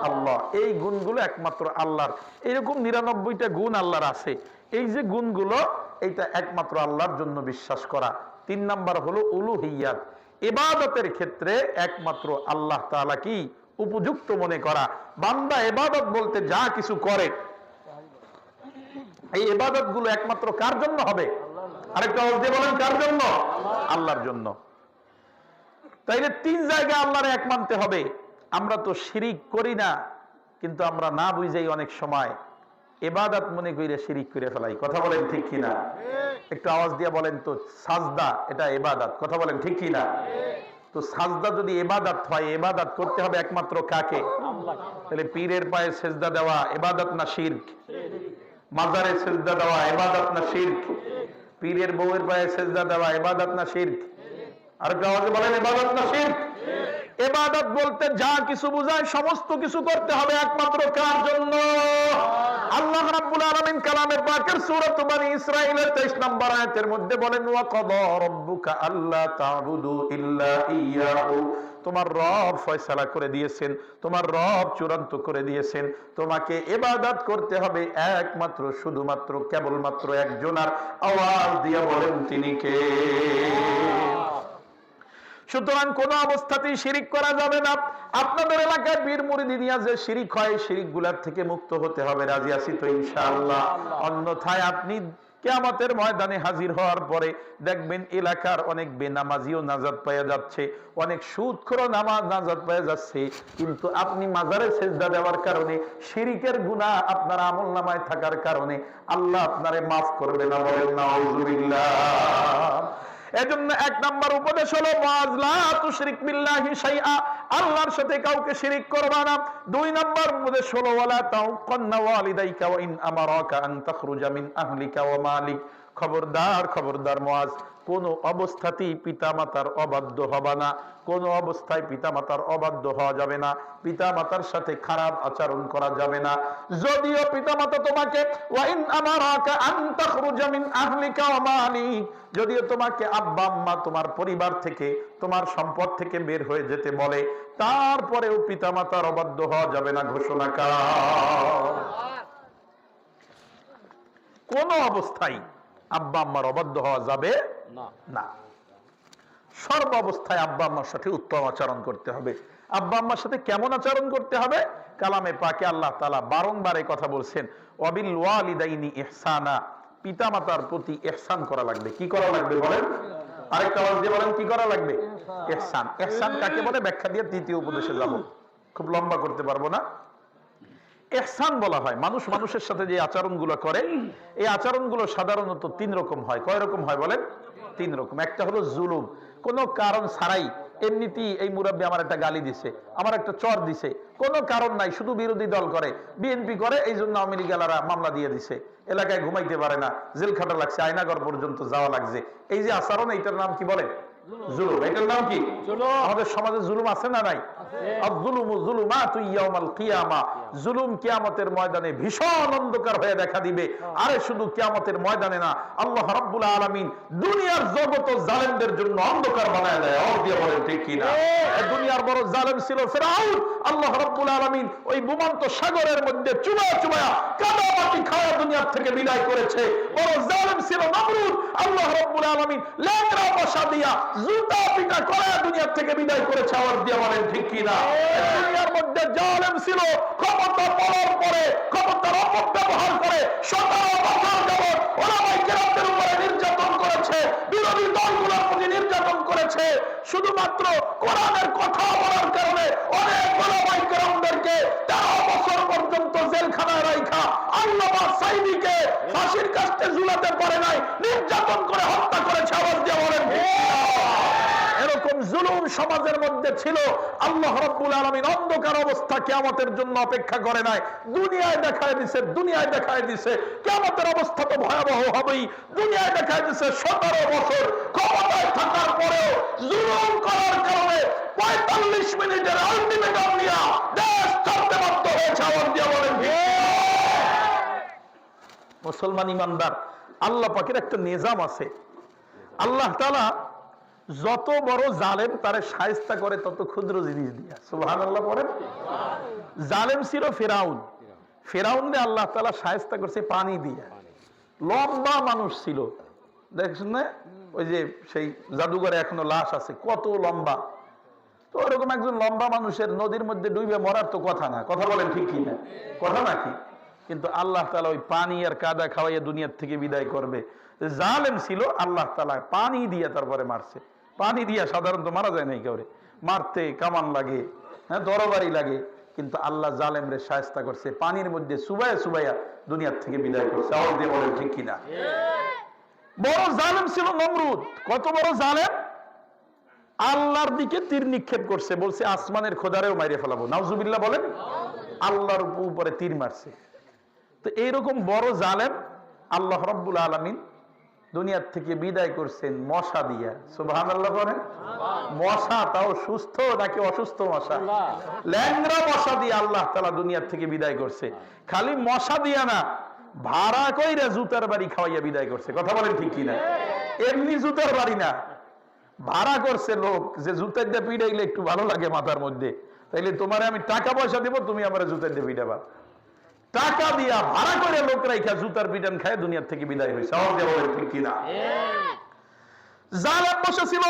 আল্লাহ। এই গুণগুলো একমাত্র আল্লাহর। এরকম 99টা গুণ আল্লাহর আছে। এই যে গুণগুলো, এইটা একমাত্র আল্লাহর জন্য বিশ্বাস করা। 3 নাম্বার হলো উলুহিয়াত, ইবাদতের ক্ষেত্রে একমাত্র আল্লাহ তাআলা কি উপযুক্ত মনে করা। বান্দা ইবাদত বলতে যা কিছু করে, এই ইবাদত গুলো একমাত্র কার জন্য হবে? আরেকটা আওয়াজ দিয়ে বলেন, কার জন্য? আল্লাহর জন্য। তাইলে 3 জায়গায় আল্লাহর এক মানতে হবে। আমরা তো শিরিক করি না, কিন্তু আমরা না বুঝেই অনেক সময় ইবাদত মনে কইরা শিরিক করে ফেলাই। কথা বলেন ঠিক কিনা? একটু আওয়াজ দিয়ে বলেন তো, সাজদা এটা ইবাদত। কথা বলেন ঠিক কিনা? তো সাজদা যদি ইবাদত হয়, ইবাদত করতে হবে একমাত্র কাকে? আল্লাহকে। তাহলে পীরের পায়ে সেজদা দেওয়া ইবাদত না শিরক? মাজারে সেজদা দেওয়া ইবাদত না শিরক? পীরের বউয়ের পায়ে সেজদা দেওয়া ইবাদত না শিরক? আর একটু আওয়াজে বলেন, ইবাদত না শিরক? ইবাদত বলতে যা কিছু বোঝায় সমস্ত কিছু করতে হবে একমাত্র কার জন্য? আল্লাহ রাব্বুল আলামিন কালামে পাকের সূরা বনী ইসরাঈলের 23 নম্বর আয়াতের মধ্যে বলেন, ওয়া ক্বাদা রাব্বুকা আল্লা তা'বুদু ইল্লা ইয়্যাহু। তোমার রব ফয়সালা করে দিয়েছেন, তোমার রব চূড়ান্ত করে দিয়েছেন, তোমাকে ইবাদত করতে হবে একমাত্র শুধুমাত্র কেবলমাত্র একজনার। আওয়াজ দিয়ে বলেন তিনি কে? সুতরাং কোন অবস্থাতেই শিরিক করা যাবে না। আপনাদের এলাকায় বীর মুরিদি নিয়া যে শিরিক হয়, শিরিক গুলার থেকে মুক্ত হতে হবে। রাজি আছি তো ইনশাআল্লাহ? অন্যথায় আপনি কিয়ামতের ময়দানে হাজির হওয়ার পরে দেখবেন এলাকার অনেক বেনামাজিও নাজাত পেয়ে যাচ্ছে, অনেক সুদখোর নাজাত পেয়ে যাচ্ছে, কিন্তু আপনি মাজারে সেজদা দেওয়ার কারণে, শিরিকের গুনাহ আপনার আমলনামায় থাকার কারণে আল্লাহ আপনারে মাফ করবে না। বলেন নাউজুবিল্লাহ। এজন্য 1 নাম্বার উপদেশ হলো ওয়াজলা তুশরিক বিল্লাহি শাইআ, আল্লাহর সাথে কাউকে শিরিক করবা না। 2 নাম্বার উপদেশ হলো ওয়ালা তাউকান্না ওয়ালিদাইকা ওয়া ইন আমারাকা আন তাখরুজা মিন আহলিকা ওয়া মালিক, খবরদার খবরদার মুআজ, কোন অবস্থাতেই পিতামাতার অবাধ্য হবা না, কোন অবস্থায় পিতামাতার অবাধ্য হওয়া যাবে না, পিতামাতার সাথে খারাপ আচরণ করা যাবে না। যদিও পিতামাতা তোমাকে ওয়াইন আমারাকা আন তাখরুজা মিন আহলিকা ওয়া মালিক, যদিও তোমাকে আব্বা আম্মা তোমার পরিবার থেকে তোমার সম্পদ থেকে বের হয়ে যেতে বলে, তারপরেও পিতামাতার অবাধ্য হওয়া যাবে না ঘোষণাকার। কোন অবস্থায় আব্বা আম্মার অবাধ্য হওয়া যাবে না। সর্ব অবস্থায় আব্বা আম্মার সাথে উত্তম আচরণ করতে হবে। আব্বা আম্মার সাথে কেমন আচরণ করতে হবে? কালামে পাকে আল্লাহ তাআলা বারংবার এই কথা বলছেন, ওয়াবিল ওয়ালিদাইনি ইহসানা, পিতামাতার প্রতি ইহসান করা লাগবে। কি করা লাগবে বলেন? আরেকটা আওয়াজ দিয়ে বলেন, কি করা লাগবে? ইহসান। ইহসান কাকে বলে ব্যাখ্যা দিয়ে তৃতীয় উপদেশে যাব, খুব লম্বা করতে পারবো না। ইহসান বলা হয় মানুষ মানুষের সাথে যে আচরণগুলো করে, এই আচরণগুলো সাধারণত তিন রকম হয়। কয় রকম হয় বলেন? তিন রকম। একটা হলো জুলুম, কোনো কারণ ছাড়াই এমনিতেই এই মুরব্বী আমার একটা গালি দিছে, আমার একটা চর দিছে, কোনো কারণ নাই, শুধু বিরোধী দল করে, বিএনপি করে, এই জন্য আওয়ামী লীগেরা মামলা দিয়ে দিছে, এলাকায় ঘুমাইতে পারে না, জেল খাটা লাগছে, আয়নাঘর পর্যন্ত যাওয়া লাগছে। এই যে আচরণ, এইটার নাম কি বলে? জুলুম। এটার নাম কি? আমাদের সমাজে জুলুম আছে না নাই? আয-যুলুমু যুলুমাতু ইয়াউমাল কিয়ামা, জুলুম কিয়ামতের ময়দানে ভীষণ অন্ধকার হয়ে দেখা দিবে। আরে শুধু কিয়ামতের ময়দানে না, আল্লাহ রাব্বুল আলামিন দুনিয়ার জগত জালেমদের জন্য অন্ধকার বানায় দেয়। আর দিয়ে বলেন ঠিক কি না? দুনিয়ার বড় জালেম ছিল ফিরআউন, আল্লাহ রাব্বুল আলামিন ওই ভূমন্ত সাগরের মধ্যে চুবায়া চুবায়া কাদামাটি খাওয়া দুনিয়া থেকে বিদায় করেছে। বড় জালেম ছিল নমরুদ, আল্লাহ রাব্বুল আলামিন ল্যাংড়া বসা দিয়া জুতা পিটা করে দুনিয়া থেকে বিদায় করেছে। আর দিয়ে বলেন ঠিক কি না? দুনিয়ার মধ্যে জালেম ছিল, ক্ষমতা পাওয়ার পরে ক্ষমতার অপব্যবহার করে 17 বছর যাবত ওলামায়ে কেরামদের উপরে নির্যাতন করেছে, বিরোধী দলগুলোর প্রতি নির্যাতন করেছে। শুধুমাত্র কোরআনের কথা বলার কারণে অনেক ওলামায়ে কেরামদেরকে 13 বছর পর্যন্ত জেলখানায় রাখা আল্লামা সাইদিকে ফাঁসির কাস্টে ঝুলাতে পারে নাই, নির্যাতন করে হত্যা করেছে। আওয়াজ দিয়ে বলেন এরকম জুলুম সমাজের মধ্যে ছিল। আল্লাহ রাব্বুল আলামিন অন্ধকার অবস্থা কিয়ামতের জন্য অপেক্ষা করে নাই, দুনিয়ায় দেখায় দিয়েছে, দুনিয়ায় দেখায় দিয়েছে। কিয়ামতের অবস্থা তো ভয়াবহ হবেই। দুনিয়ায় দেখায় দিয়েছে 17 বছর ক্ষমতায় থাকার পরেও জুলুম করার কারণে 45 মিনিটের আলটিমেটাম নিয়ে দেশ ছাড়তে বাধ্য হয়েছে। আওয়াজ দিয়ে বলেন মুসলমান ইমানদার, আল্লাহ পাকের একটা নিজাম আছে। আল্লাহ তাআলা যত বড় জালেম তারে শায়েস্তা করে তত ক্ষুদ্র জিনিস দিয়া। সুবহানাল্লাহ পড়েন। জালেম ছিল ফিরআউন, ফিরআউনকে আল্লাহ তাআলা শায়েস্তা করছে পানি দিয়া। লম্বা মানুষ ছিল, দেখছেন না ওই যে সেই জাদুঘরে এখনো লাশ আছে, কত লম্বা। তো ওরকম একজন লম্বা মানুষের নদীর মধ্যে ডুবে মরার তো কথা না, কথা বলেন ঠিক কি না? কথা নাকি? কিন্তু আল্লাহ তাআলা ওই পানি আর কাদা খাওয়াইয়া দুনিয়ার থেকে বিদায় করবে। জালেম ছিল, আল্লাহ তাআলা পানি দিয়ে তারপরে মারছে। পানি দিয়া সাধারণত মারা যায় নাই, কাউরে মারতে কামান লাগে, হ্যাঁ দরবারি লাগে, কিন্তু আল্লাহ জালেমরে শায়েস্তা করছে, পানির মধ্যে সুবাইয়া সুবাইয়া দুনিয়ার থেকে বিদায় করছে। আওয়াজ দিয়ে বলেন ঠিক কিনা? বড় জালেম ছিল নমরুদ। কত বড় জালেম! আল্লাহর দিকে তীর নিক্ষেপ করছে, বলছে আসমানের খোদারেও মাইরে ফেলাবো। নাউজুবিল্লাহ বলেন। আল্লাহর উপরে তীর মারছে। তো এইরকম বড় জালেম আল্লাহ রাব্বুল আলামিন দুনিয়ার থেকে বিদায় করছেন মশা দিয়া। সুবহানাল্লাহ বলেন। মশা, তাও সুস্থ নাকি অসুস্থ মশা? ল্যাংড়া মশা দিয়ে আল্লাহ তাআলা দুনিয়ার থেকে বিদায় করছে। খালি মশা দিয়া না, ভাড়া কইরা জুতার বাড়ি খাওয়াইয়া বিদায় করছে। কথা বলেন ঠিক কিনা? এমনি জুতার বাড়ি না, ভাড়া করছে লোক, যে জুতার দিয়ে পিড়াইলে একটু ভালো লাগে মাথার মধ্যে, তাইলে তোমারে আমি টাকা পয়সা দেবো, তুমি আমার জুতার দিয়ে পিটাবা। টাকা দিয়া ভাড়া করে লোক রাইখা জুতার পিটান খায় দুনিয়ার থেকে বিদায় হয়েছে। ঠিক কিনা? জালেম বসেছিল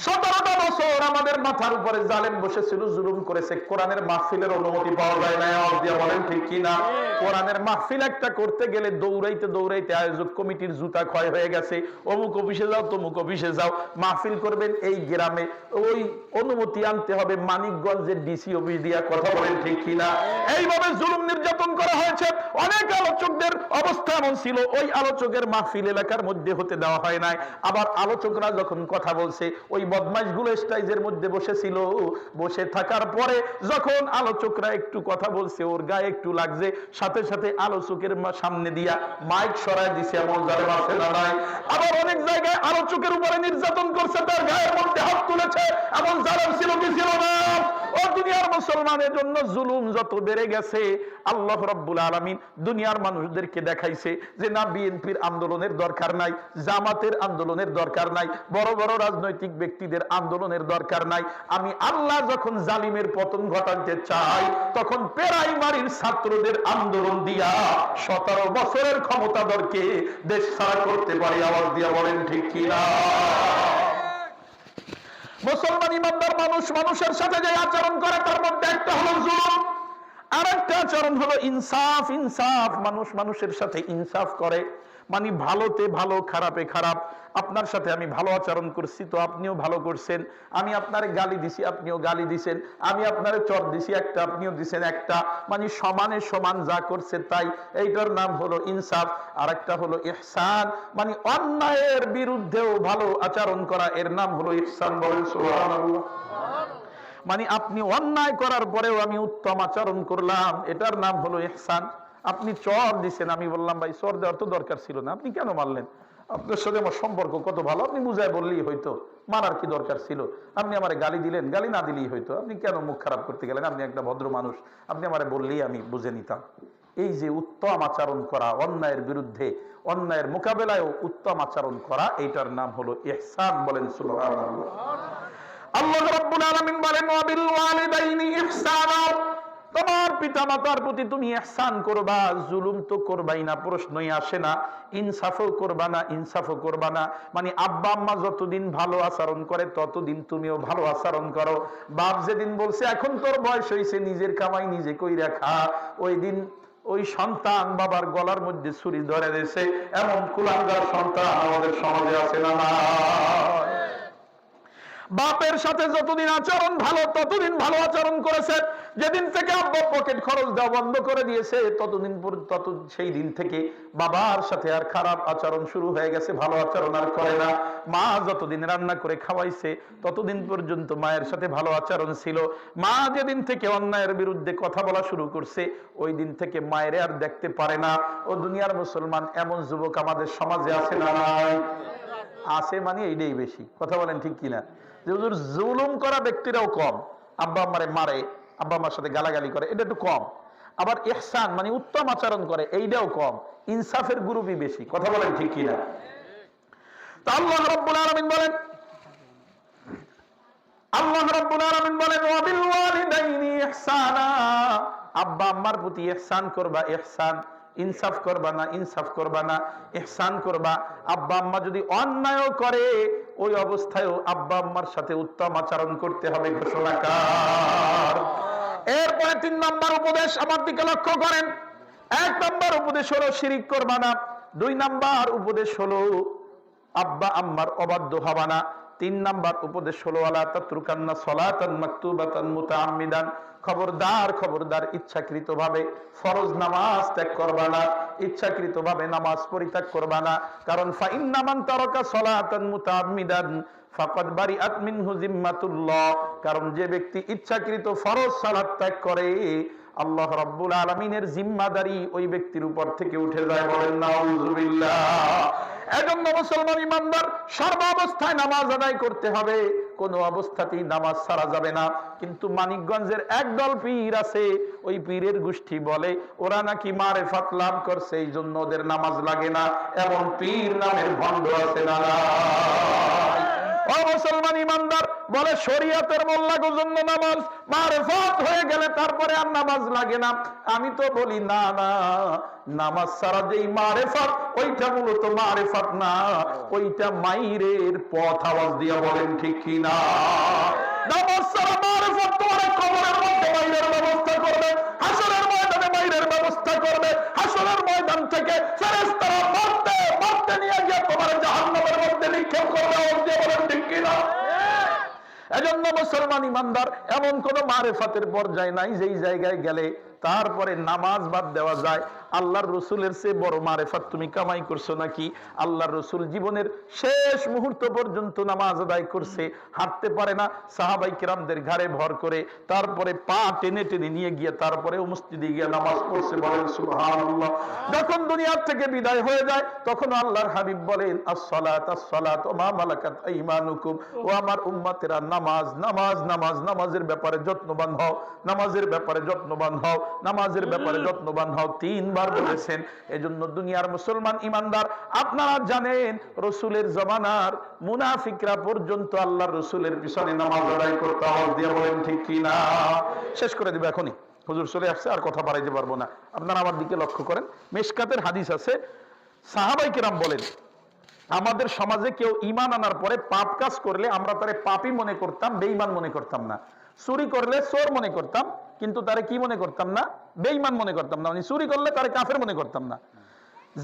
17টা বছর আমাদের মাথার উপরে, জালেম বসেছিল, জুলুম করেছে। কোরআনের মাহফিলের অনুমতি পাওয়া যায় না। আওয়াজ দিয়ে বলেন ঠিক কিনা? কোরআনের মাহফিল একটা করতে গেলে দৌড়াইতে দৌড়াইতে আয়োজক কমিটির জুতা ক্ষয় হয়ে গেছে, অমুক অফিসে যাও তমুক অফিসে যাও। মাহফিল করবেন এই গ্রামে, ওই অনুমতি আনতে হবে মানিকগঞ্জের ডিসি অফিস দিয়া। কথা বলেন ঠিক কিনা? এইভাবে জুলুম নির্যাতন করা হয়েছে। অনেক আলোচকদের অবস্থা এমন ছিল, ওই আলোচকের মাহফিল এলাকার মধ্যে হতে দেওয়া হয় নাই। আবার আলোচকরা যখন কথা বলছে ওই বদমাইশগুলো স্টেজের মধ্যে বসেছিল। বসে থাকার পরে যখন আলোচকরা একটু কথা বলছে, ওর গায়ে একটু লাগছে, সাথে সাথে আলোচকের সামনে দিয়া মাইক সরায় দিছে। এমন জালেম আছে না নাই? আবার অনেক জায়গায় আলোচকের উপরে নির্যাতন করছে, তার গায়ের মধ্যে হাত তুলেছে। এমন জালেম ছিল কি ছিল না? ও দুনিয়ার মুসলমানের জন্য জুলুম যত বেড়ে গেছে, আল্লাহ রাব্বুল আলামিন দুনিয়ার মানুষদেরকে দেখাইছে যে না, বিএনপির আন্দোলনের দরকার নাই, জামাতের আন্দোলনের দরকার নাই, বড় বড় রাজনৈতিক ব্যক্তিদের আন্দোলনের দরকার নাই। আমি আল্লাহ যখন জালিমের পতন ঘটাতে চাই, তখন প্রাইমারির ছাত্রদের আন্দোলন দিয়া 17 বছরের ক্ষমতাধরকে দেশ ছাড়া করতে পারি। আওয়াজ দিয়া বলেন ঠিক কিনা? মুসলমান ইমানদার মানুষ মানুষের সাথে যে আচরণ করে, তার মধ্যে একটা হলো জুলুম, আর একটা আচরণ হলো ইনসাফ। ইনসাফ, মানুষ মানুষের সাথে ইনসাফ করে, মানে ভালোতে ভালো, খারাপে খারাপ। আপনার সাথে আমি ভালো আচরণ করছি তো আপনিও ভালো করছেন, আমি আপনারে গালি দিছি আপনিও গালি দিছেন, আমি আপনারে চর দিছি একটা, আপনিও দিছেন একটা, মানে সমানে সমান যা করছে তাই। এইটার নাম হলো ইনসাফ। আর একটা হলো ইহসান, মানে অন্যায়ের বিরুদ্ধেও ভালো আচরণ করা, এর নাম হলো ইহসান। বলেন সুবহানাল্লাহ। মানে আপনি অন্যায় করার পরেও আমি উত্তম আচরণ করলাম, এটার নাম হলো ইহসান। আপনি চর দিছেন, আমি বললাম ভাই চর দেওয়ার তো দরকার ছিল না, আপনি কেন মারলেন? আপনার সাথে আমার সম্পর্ক কত ভালো, আপনি বুঝায় বললেই হয়তো, মারার কি দরকার ছিল? আপনি আমারে গালি দিলেন, গালি না দিলেই হয়তো, আপনি কেন মুখ খারাপ করতে গেলেন? আপনি একটা ভদ্র মানুষ, আপনি আমারে বললেই আমি বুঝে নিতাম। এই যে উত্তম আচরণ করা, অন্যায়ের বিরুদ্ধে, অন্যায়ের মোকাবেলায়ও উত্তম আচরণ করা, এইটার নাম হলো ইহসান। বলেন সুবহানাল্লাহ। আল্লাহ রাব্বুল আলামিন বলেন ওয়াবিল ওয়ালিদাইনি ইহসানা, তোমার পিতামাতার প্রতি তুমি ইহসান করবা, জুলুম তো করবাই না, প্রশ্নই আসে না। ইনসাফও করবা না, ইনসাফও করবা না, মানে আব্বা আম্মা যতদিন ভালো আচরণ করে ততদিন তুমিও ভালো আচরণ করো। বাপ যেদিন বলছে এখন তোর বয়স হয়েছে, নিজের কামাই নিজে কইরা খা, ওই দিন ওই সন্তান বাবার গলার মধ্যে ছুরি ধরে দিয়েছে। এমন কুলাঙ্গার সন্তান আমাদের সমাজে আছে না না? বাপের সাথে যতদিন আচরণ ভালো ততদিন ভালো আচরণ করেছে, যেদিন থেকে আব্বা পকেট খরচ দেওয়া বন্ধ করে দিয়েছে ততদিন সেই দিন থেকে বাবার সাথে আর খারাপ আচরণ শুরু হয়ে গেছে, ভালো আচরণ আর করে না। মা যতদিন রান্না করে খাওয়াইছে ততদিন পর্যন্ত মায়ের সাথে ভালো আচরণ ছিল। মা যেদিন থেকে অন্যায়ের বিরুদ্ধে কথা বলা শুরু করছে, ওই দিন থেকে মায়ের আর দেখতে পারে না। ও দুনিয়ার মুসলমান, এমন যুবক আমাদের সমাজে আছে না নাই? আছে, মানে এইটাই বেশি। কথা বলেন ঠিক কিনা? জুলুম করা ব্যক্তিরাও কম, আব্বা আম্মারে মারে, আব্বা আম্মার সাথে গালাগালি করে, এটা একটু কম। আবার ইহসান মানে উত্তম আচরণ করে, এইটাও কম। ইনসাফের গ্রুপই বেশি। কথা বলেন ঠিক কিনা? তা আল্লাহ রাব্বুল আলামিন বলেন, আল্লাহ রাব্বুল আলামিন বলেন ওয়াবিল ওয়ালিদাইনি ইহসানা, আব্বা আম্মার প্রতি ইহসান করবা, ইহসান। ইনসাফ করবা না, ইনসাফ করবা না, ইহসান করবা। আব্বা আম্মা যদি অন্যায় করে, ওই অবস্থায়ও আব্বা আম্মার সাথে উত্তম আচরণ করতে হবে। ঘোষণাকার। এরপরে 3 নম্বর উপদেশ আমার দিকে লক্ষ্য করেন। 1 নম্বর উপদেশ হলো শিরিক করবা না। 2 নম্বর উপদেশ হলো আব্বা আম্মার অবাধ্য হবা না। 3 নম্বর উপদেশ হলো ওয়ালা তাতরুকান্না সালাতান মাকতুবাতান মুতাআম্মিদান, খবরদার খবরদার ইচ্ছাকৃতভাবে ফরজ নামাজ ত্যাগ করবা না, ইচ্ছাকৃতভাবে নামাজ পরিত্যাগ করবা না। কারণ ফাইন্না মান তারাকা সালাতান মুতাআম্মিদান ফাকাদ বারিআত মিনহু জিম্মাতুল্লাহ, কারণ যে ব্যক্তি ইচ্ছাকৃত ফরজ সালাত ত্যাগ করে, আল্লাহ রাব্বুল আলামিনের জিম্মাদারি ওই ব্যক্তির উপর থেকে উঠে যায়। বলেন নাউযুবিল্লাহ। এজন্য মুসলমান ইমানদার সর্বাবস্থায় নামাজ আদায় করতে হবে, কোনো অবস্থাতেই নামাজ ছাড়া যাবে না। কিন্তু মানিকগঞ্জের একদল পীর আছে, ওই পীরের গোষ্ঠী বলে ওরা নাকি মারেফাত লাভ করছে, এই জন্য ওদের নামাজ লাগে না। এমন পীর নামের ভণ্ড আছে না? ও মুসলমান ইমানদার, বলে শরীয়তের মোল্লার জন্য নামাজ, মারেফাত হয়ে গেলে তারপরে আর নামাজ লাগে না। আমি তো বলি না না, নামাজ ছাড়া যেই মারেফাত, ওইটা মূলত মারেফাত না, ওইটা মাইরের পথ। আওয়াজ দিয়া বলেন ঠিক কি না? নামাজ ছাড়া মারেফাত, তোমার কবরের মধ্যে মাইরের ব্যবস্থা করবে, হাসরের ময়দানে মাইরের ব্যবস্থা করবে, হাসরের ময়দান থেকে ফেরেশতারা মারতে মারতে নিয়ে গিয়ে তোমার জাহান্নামের মধ্যে নিক্ষেপ করবে। আওয়াজ দিয়া বলেন ঠিক কি না? এজন্য মুসলমান ইমানদার, এমন কোন মারেফাতের পর্যায় নাই যেই জায়গায় গেলে তারপরে নামাজ বাদ দেওয়া যায়। আল্লাহর রসুলের চেয়ে বড় মারেফাত তুমি কামাই করছো নাকি? আল্লাহর রসুল জীবনের শেষ মুহূর্ত পর্যন্ত নামাজ আদায় করছে, হাঁটতে পারে না, সাহাবাই কিরামদের ঘাড়ে ভর করে, তারপরে পা টেনে টেনে নিয়ে গিয়ে তারপরে মসজিদে গিয়ে নামাজ পড়ছে। বলেন সুবহানাল্লাহ। যখন দুনিয়ার থেকে বিদায় হয়ে যায় তখন আল্লাহর হাবিব বলেন আসসালাত আসসালাত ওয়া মা মালাকাত আইমানুকুম, ও আমার উম্মতেরা নামাজ নামাজ নামাজ, নামাজের ব্যাপারে যত্নবান হও, নামাজের ব্যাপারে যত্নবান হও, নামাজের ব্যাপারে যত্নবান হও, তিনবার বলেছেন। এজন্য দুনিয়ার মুসলমান ইমানদার আপনারা জানেন রসুলের জমানার মুনাফিকরা পর্যন্ত আল্লাহর রসুলের পিছনে নামাজ আদায় করতে আওয়াজ দিয়ে বলেন ঠিক কি না? শেষ করে দিবে এখনই, হুজুর চলে আসছে, আর কথা বাড়াইতে পারবো না। আপনারা আমার দিকে লক্ষ্য করেন, মিশকাতের হাদিস আছে, সাহাবাই কেরাম বলেন আমাদের সমাজে কেউ ঈমান আনার পরে পাপ কাজ করলে আমরা তারে পাপী মনে করতাম, বেঈমান মনে করতাম না। চুরি করলে চোর মনে করতাম, কিন্তু তারে কি মনে করতাম না? বেঈমান মনে করতাম না। মানে চুরি করলে তারে কাফের মনে করতাম না।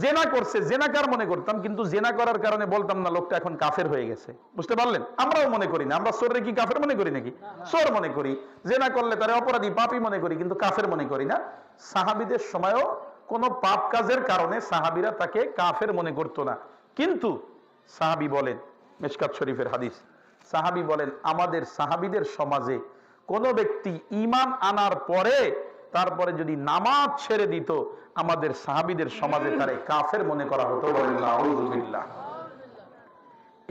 জেনা করছে জেনাকার মনে করতাম, কিন্তু জেনা করার কারণে বলতাম না লোকটা এখন কাফের হয়ে গেছে। বুঝতে পারলেন? আমরাও মনে করি না, আমরা চোররে কি কাফের মনে করি নাকি? চোর মনে করি। জেনা করলে তারে অপরাধী পাপী মনে করি, কিন্তু কাফের মনে করি না। সাহাবীদের সময়ও কোন পাপ কাজের কারণে সাহাবীরা তাকে কাফের মনে করতো না। কিন্তু সাহাবী বলেন, মিশকাত শরীফের হাদিস, সাহাবী বলেন আমাদের সাহাবীদের সমাজে কোন ব্যক্তি ঈমান আনার পরে তারপরে যদি নামাজ ছেড়ে দিত, আমাদের সাহাবীদের সমাজে তারে কাফের মনে করা হতো। বলেন নাউযুবিল্লাহ।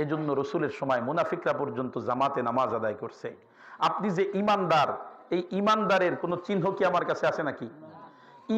এজন্য রসুলের সময় মুনাফিকরা পর্যন্ত জামাতে নামাজ আদায় করছে। আপনি যে ঈমানদার, এই ঈমানদারের কোন চিহ্ন কি আমার কাছে আছে নাকি?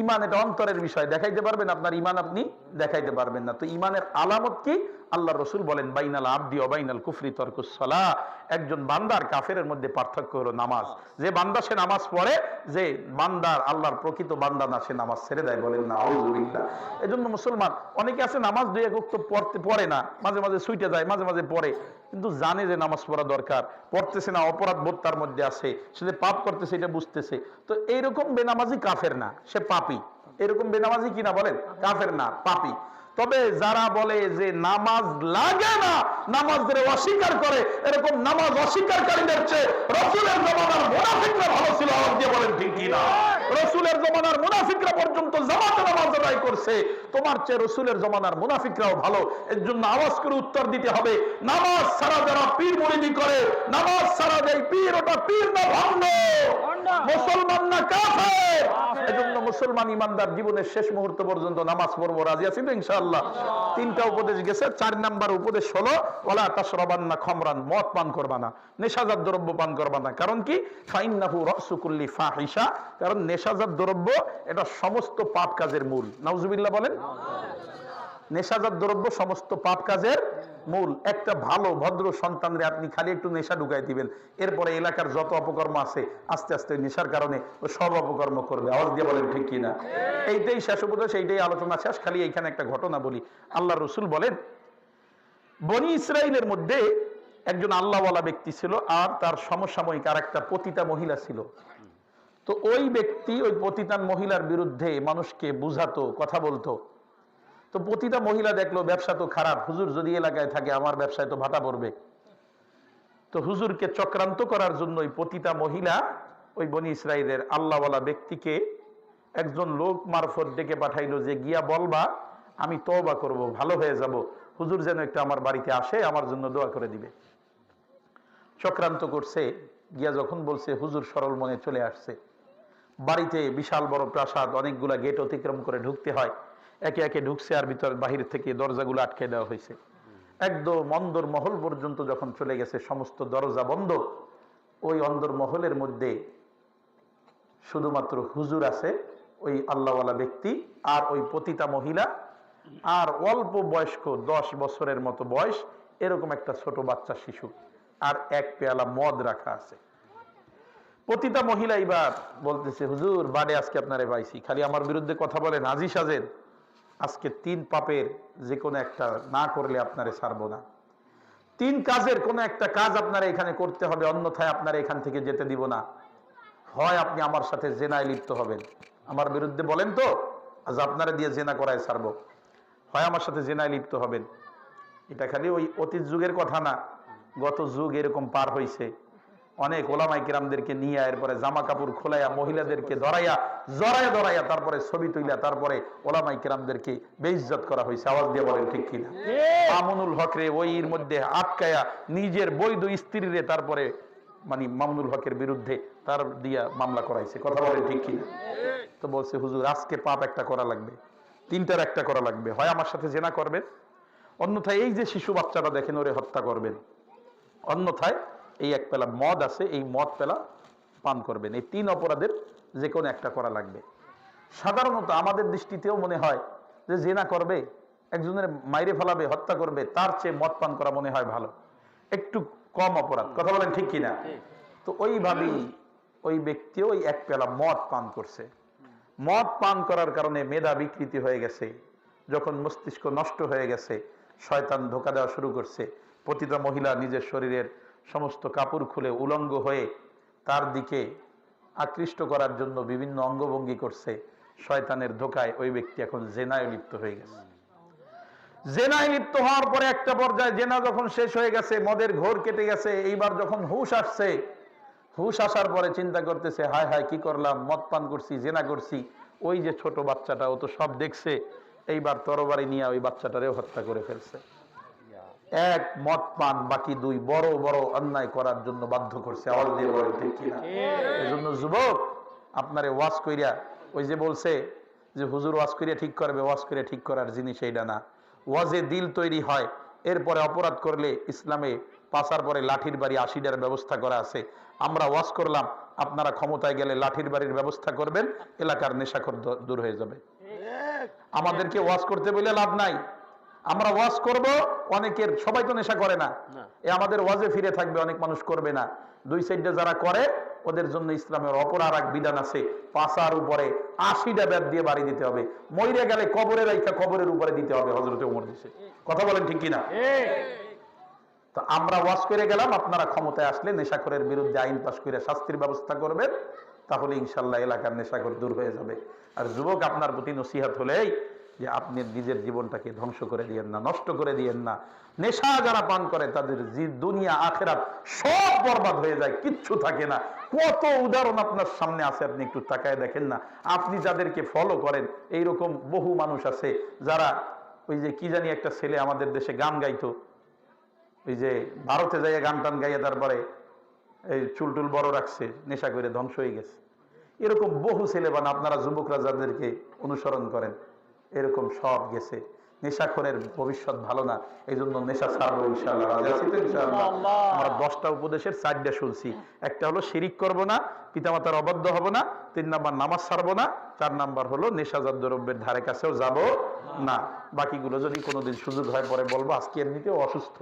ঈমান এটা অন্তরের বিষয়, দেখাইতে পারবেন আপনার ঈমান? আপনি দেখাইতে পারবেন না। তো ঈমানের আলামত কি? আল্লাহ রসুল বলেন বাইনাল আবদি ওয়া বাইনাল কুফরি তারকুস সালাহ, একজন বান্দার কাফেরের মধ্যে পার্থক্য হলো নামাজ। যে বান্দা সে নামাজ পড়ে, যে বান্দার আল্লাহর প্রকৃত বান্দা না সে নামাজ ছেড়ে দেয়। বলেন নাউযুবিল্লাহ। এজন্য মুসলমান অনেকে আছে নামাজ দুই এক ওয়াক্ত পড়ে না, মাঝে মাঝে ছুটে যায়, মাঝে মাঝে পড়ে, কিন্তু জানে যে নামাজ পড়া দরকার, পড়তেছে না, অপরাধ বোধ তার মধ্যে আছে, সে যে পাপ করতেছে এটা বুঝতেছে। তো এইরকম বেনামাজি কাফের না, সে পাপী। এরকম বেনামাজি কিনা বলেন কাফের না, পাপী। তবে যারা বলে যে নামাজ লাগে না, নামাজের অস্বীকার করে, এরকম নামাজ অস্বীকারীদের চেয়ে রাসূলের জমানার মুনাফিকরা ভালো ছিল। আওয়াজ দিয়ে বলেন ঠিক কি না? রাসূলের জমানার মুনাফিকরা পর্যন্ত জামাতে নামাজ আদায় করছে, তোমার চেয়ে রাসূলের জমানার মুনাফিকরাও ভালো। এর জন্য আওয়াজ করে উত্তর দিতে হবে, নামাজ ছাড়া যারা পীর মুরিদি করে, নামাজ ছাড়া যেই পীর, ওটা পীর না ভণ্ড, মুসলমান না কাফের। এজন্য মুসলমান ইমানদার জীবনের শেষ মুহূর্ত পর্যন্ত নামাজ পড়বো, রাজি আছি তো ইনশাআল্লাহ? তিনটা উপদেশ গেছে, 4 নাম্বার উপদেশ হলো ওয়ালা তাশরাবান্না খামরান, মদ পান করবা না, নেশাজাত দ্রব্য পান করবা না। কারণ কি? ফাইন্নাহু রাসু কুল্লি ফাহিশা, কারণ নেশাজাত দ্রব্য এটা সমস্ত পাপ কাজের মূল। নাউযুবিল্লাহ বলেন। নেশাজাত দ্রব্য সমস্ত পাপ কাজের মূল। একটা ভালো ভদ্র সন্তানরে আপনি খালি একটু নেশা ঢুকাই দিবেন, এরপরে এলাকার যত অপকর্ম আছে আস্তে আস্তে নেশার কারণে ও সব অপকর্ম করবে। আওয়াজ দিয়ে বলেন ঠিক কিনা? এইটাই শেষ উপদেশ, এইটাই আলোচনা শেষ। খালি এইখানে একটা ঘটনা বলি। আল্লাহ রসুল বলেন বনি ইসরাইলের মধ্যে একজন আল্লাহওয়ালা ব্যক্তি ছিল, আর তার সমসাময়িক আর একটা পতিতা মহিলা ছিল। তো ওই ব্যক্তি ওই পতিতা মহিলার বিরুদ্ধে মানুষকে বুঝাতো, কথা বলতো। তো প্রতিটা মহিলা দেখলো ব্যবসা তো খারাপ, হুজুর যদি এলাকায় থাকে আমার ব্যবসায় তো ভাটা পড়বে। তো হুজুরকে চক্রান্ত করার জন্য ওই প্রতিটা মহিলা ওই বনি ইসরাইলের আল্লাহওয়ালা ব্যক্তিকে একজন লোক মারফত ডেকে পাঠাইলো যে গিয়া বলবা আমি তওবা করব, ভালো হয়ে যাব, হুজুর যেন একটু আমার বাড়িতে আসে, আমার জন্য দোয়া করে দিবে। চক্রান্ত করছে, গিয়া যখন বলছে হুজুর সরল মনে চলে আসছে। বাড়িতে বিশাল বড় প্রাসাদ, অনেকগুলা গেট অতিক্রম করে ঢুকতে হয়। একে একে ঢুকছে, আর ভিতর বাহির থেকে দরজাগুলো আটকে দেওয়া হয়েছে। একদম অন্দর মহল পর্যন্ত যখন চলে গেছে, সমস্ত দরজা বন্ধ। ওই অন্দর মহলের মধ্যে শুধুমাত্র হুজুর আছে, ওই আল্লাহওয়ালা ব্যক্তি, আর ওই পতিতা মহিলা, আর অল্প বয়স্ক 10 বছরের মতো বয়স এরকম একটা ছোট বাচ্চা শিশু, আর এক পেয়ালা মদ রাখা আছে। পতিতা মহিলা এবার বলতেছে হুজুর বাড়ে আজকে আপনারে পাইছি, খালি আমার বিরুদ্ধে কথা বলেন, হাজি সাজেন, আজকে 3 পাপের যে কোনো একটা না করলে আপনারে ছাড়বো না। 3 কাজের কোনো একটা কাজ আপনারা এখানে করতে হবে, অন্যথায় আপনারা এখান থেকে যেতে দিব না। হয় আপনি আমার সাথে জেনায় লিপ্ত হবেন, আমার বিরুদ্ধে বলেন তো, আজ আপনারা দিয়ে জেনা করায় ছাড়বো, হয় আমার সাথে জেনায় লিপ্ত হবেন। এটা খালি ওই অতীত যুগের কথা না, গত যুগ এরকম পার হয়েছে। অনেক ওলামাই কিরামদেরকে নিয়ে এরপরে জামা কাপড় খোলাইয়া মহিলাদেরকে জড়াইয়া তারপরে ছবি তুইলা তারপরে ওলামাই কিরামদেরকে বেইজ্জত করা হয়েছে। আওয়াজ দিয়ে বলেন ঠিক কিনা? মামুনুল হক রে ওইর মধ্যে আটকায়া নিজের বৈধ স্ত্রীরে তারপরে মানে মামুনুল হকের বিরুদ্ধে তার দিয়া মামলা করাইছে। কথা বলেন ঠিক কিনা? তো বলছে হুজুর আজকে পাপ একটা করা লাগবে, তিনটার একটা করা লাগবে, হয় আমার সাথে জেনা করবেন, অন্যথায় এই যে শিশু বাচ্চাটা দেখেন ওরে হত্যা করবেন, অন্যথায় এই এক পেলা মদ আছে এই মদ পেলা পান করবেন। এই তিন অপরাধের যে কোনো একটা করা লাগবে। সাধারণত আমাদের দৃষ্টিতেও মনে হয় যে জেনা করবে, একজনের মাইরে ফেলাবে, হত্যা করবে, তার চেয়ে মদ পান করা মনে হয় ভালো, একটু কম অপরাধ। কথা বলেন ঠিক কিনা? তো ওইভাবেই ওই ব্যক্তিও ওই এক পেলা মদ পান করছে। মদ পান করার কারণে মেধা বিকৃতি হয়ে গেছে। যখন মস্তিষ্ক নষ্ট হয়ে গেছে, শয়তান ধোঁকা দেওয়া শুরু করছে। প্রতিটা মহিলা নিজের শরীরের সমস্ত কাপড় খুলে উলঙ্গ হয়ে তার দিকে আকৃষ্ট করার জন্য বিভিন্ন অঙ্গভঙ্গি করছে। শয়তানের ধোঁকায় ওই ব্যক্তি এখন জেনায় লিপ্ত হয়ে গেছে। জেনায় লিপ্ত হওয়ার পরে একটা পর্যায়ে জেনা যখন শেষ হয়ে গেছে, মদের ঘোর কেটে গেছে, এইবার যখন হুঁশ আসছে, হুঁশ আসার পরে চিন্তা করতেছে হায় হায় কি করলাম, মদ পান করছি, জেনা করছি। ওই যে ছোট বাচ্চাটা ও তো সব দেখছে, এইবার তরবারি নিয়ে ওই বাচ্চাটারেও হত্যা করে ফেলছে। এক মদ পান, বাকি দুই বড় বড় অন্যায় করার জন্য বাধ্য করছে। আওয়াজ দিয়ে বলেন ঠিক কিনা? এই জন্য যুবক আপনারে ওয়াজ কইরা, ওই যে বলছে যে হুজুর ওয়াজ করিয়া ঠিক করবে, ওয়াজ করিয়া ঠিক করার জিনিস এইটা না। ওয়াজে দিল তৈরি হয়, এরপরে অপরাধ করলে ইসলামে পাসার পরে লাঠির বাড়ি 80টার ব্যবস্থা করা আছে। আমরা ওয়াজ করলাম, আপনারা ক্ষমতায় গেলে লাঠির বাড়ির ব্যবস্থা করবেন, এলাকার নেশাখোর দূর হয়ে যাবে। আমাদেরকে ওয়াজ করতে বলে লাভ নাই। আমরা ওয়াজ করব, অনেকের সবাই তো নেশা করে না, এ আমাদের ওয়াজে ফিরে থাকবে, অনেক মানুষ করবে না। দুই সাইডে যারা করে ওদের জন্য ইসলামের অপর আর এক বিধান আছে, পাশার উপরে 80টা ব্যাট দিয়ে বাড়ি দিতে হবে, মইরে গেলে কবরের রাইখা কবরের উপরে দিতে হবে। হযরতে ওমর দিছে। কথা বলেন ঠিক কিনা? তো আমরা ওয়াজ করে গেলাম, আপনারা ক্ষমতায় আসলে নেশাখোরের বিরুদ্ধে আইন পাশ করে শাস্তির ব্যবস্থা করবেন, তাহলে ইনশাল্লাহ এলাকার নেশাখোর দূর হয়ে যাবে। আর যুবক আপনার প্রতি নসিহত হলেই যে আপনি নিজের জীবনটাকে ধ্বংস করে দিয়েন না, নষ্ট করে দিয়েন না। নেশা যারা পান করে তাদের দুনিয়া আখেরাত সব বরবাদ হয়ে যায়, কিচ্ছু থাকে না। কত উদাহরণ আপনার সামনে আছে, আপনি একটু তাকায় দেখেন না। আপনি যাদেরকে ফলো করেন এইরকম বহু মানুষ আছে যারা, ওই যে কি জানি একটা ছেলে আমাদের দেশে গান গাইতো, ওই যে ভারতে যাইয়া গান টান গাইয়া তারপরে এই চুলটুল বড় রাখছে, নেশা করে ধ্বংস হয়ে গেছে। এরকম বহু ছেলেবান আপনারা যুবকরা যাদেরকে অনুসরণ করেন, এরকম সব গেছে। নেশাখোরের ভবিষ্যৎ ভালো না, এই জন্য নেশা ছাড়বো ইনশাআল্লাহ। আমরা 10টা উপদেশের 4টা শুনছি। একটা হলো শিরিক করব না, পিতামাতার অবাধ্য হব না, 3 নাম্বার নামাজ ছাড়বো না, 4 নাম্বার হলো নেশাজাত দ্রব্যের ধারে কাছেও যাব না। বাকিগুলো যদি কোনোদিন সুযোগ হয় পরে বলবো। আজকে এমনিতেও অসুস্থ,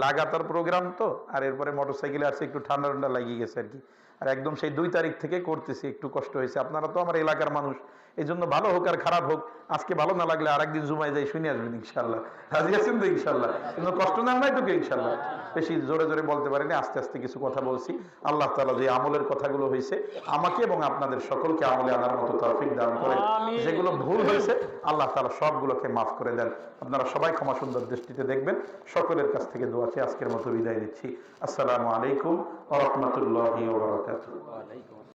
লাগাতার প্রোগ্রাম তো, আর এরপরে মোটরসাইকেলে আসছে, একটু ঠান্ডা ঠান্ডা লাগিয়ে গেছে আর কি। আর একদম সেই 2 তারিখ থেকে করতেছি, একটু কষ্ট হয়েছে। আপনারা তো আমার এলাকার মানুষ, এই জন্য ভালো হোক আর খারাপ হোক, আজকে ভালো না লাগলে আরেকদিন জুমায় যাই শুনে আসবেন ইনশাল্লাহ। রাজি আছেন তো ইনশাল্লাহ? কিন্তু কষ্ট না নাই তোকে ইনশাল্লাহ। বেশি জোরে জোরে বলতে পারিনি, আস্তে আস্তে কিছু কথা বলছি। আল্লাহ তাআলা যে আমলের কথাগুলো হয়েছে আমাকে এবং আপনাদের সকলকে আমলে আনার মতো তৌফিক দান করে, যেগুলো ভুল হয়েছে আল্লাহ তাআলা সবগুলোকে মাফ করে দেন। আপনারা সবাই ক্ষমা সুন্দর দৃষ্টিতে দেখবেন। সকলের কাছ থেকে দোয়া চেয়ে আজকের মতো বিদায় নিচ্ছি। আসসালামু আলাইকুম ওয়া রাহমাতুল্লাহি ওয়া বারাকাতুহু।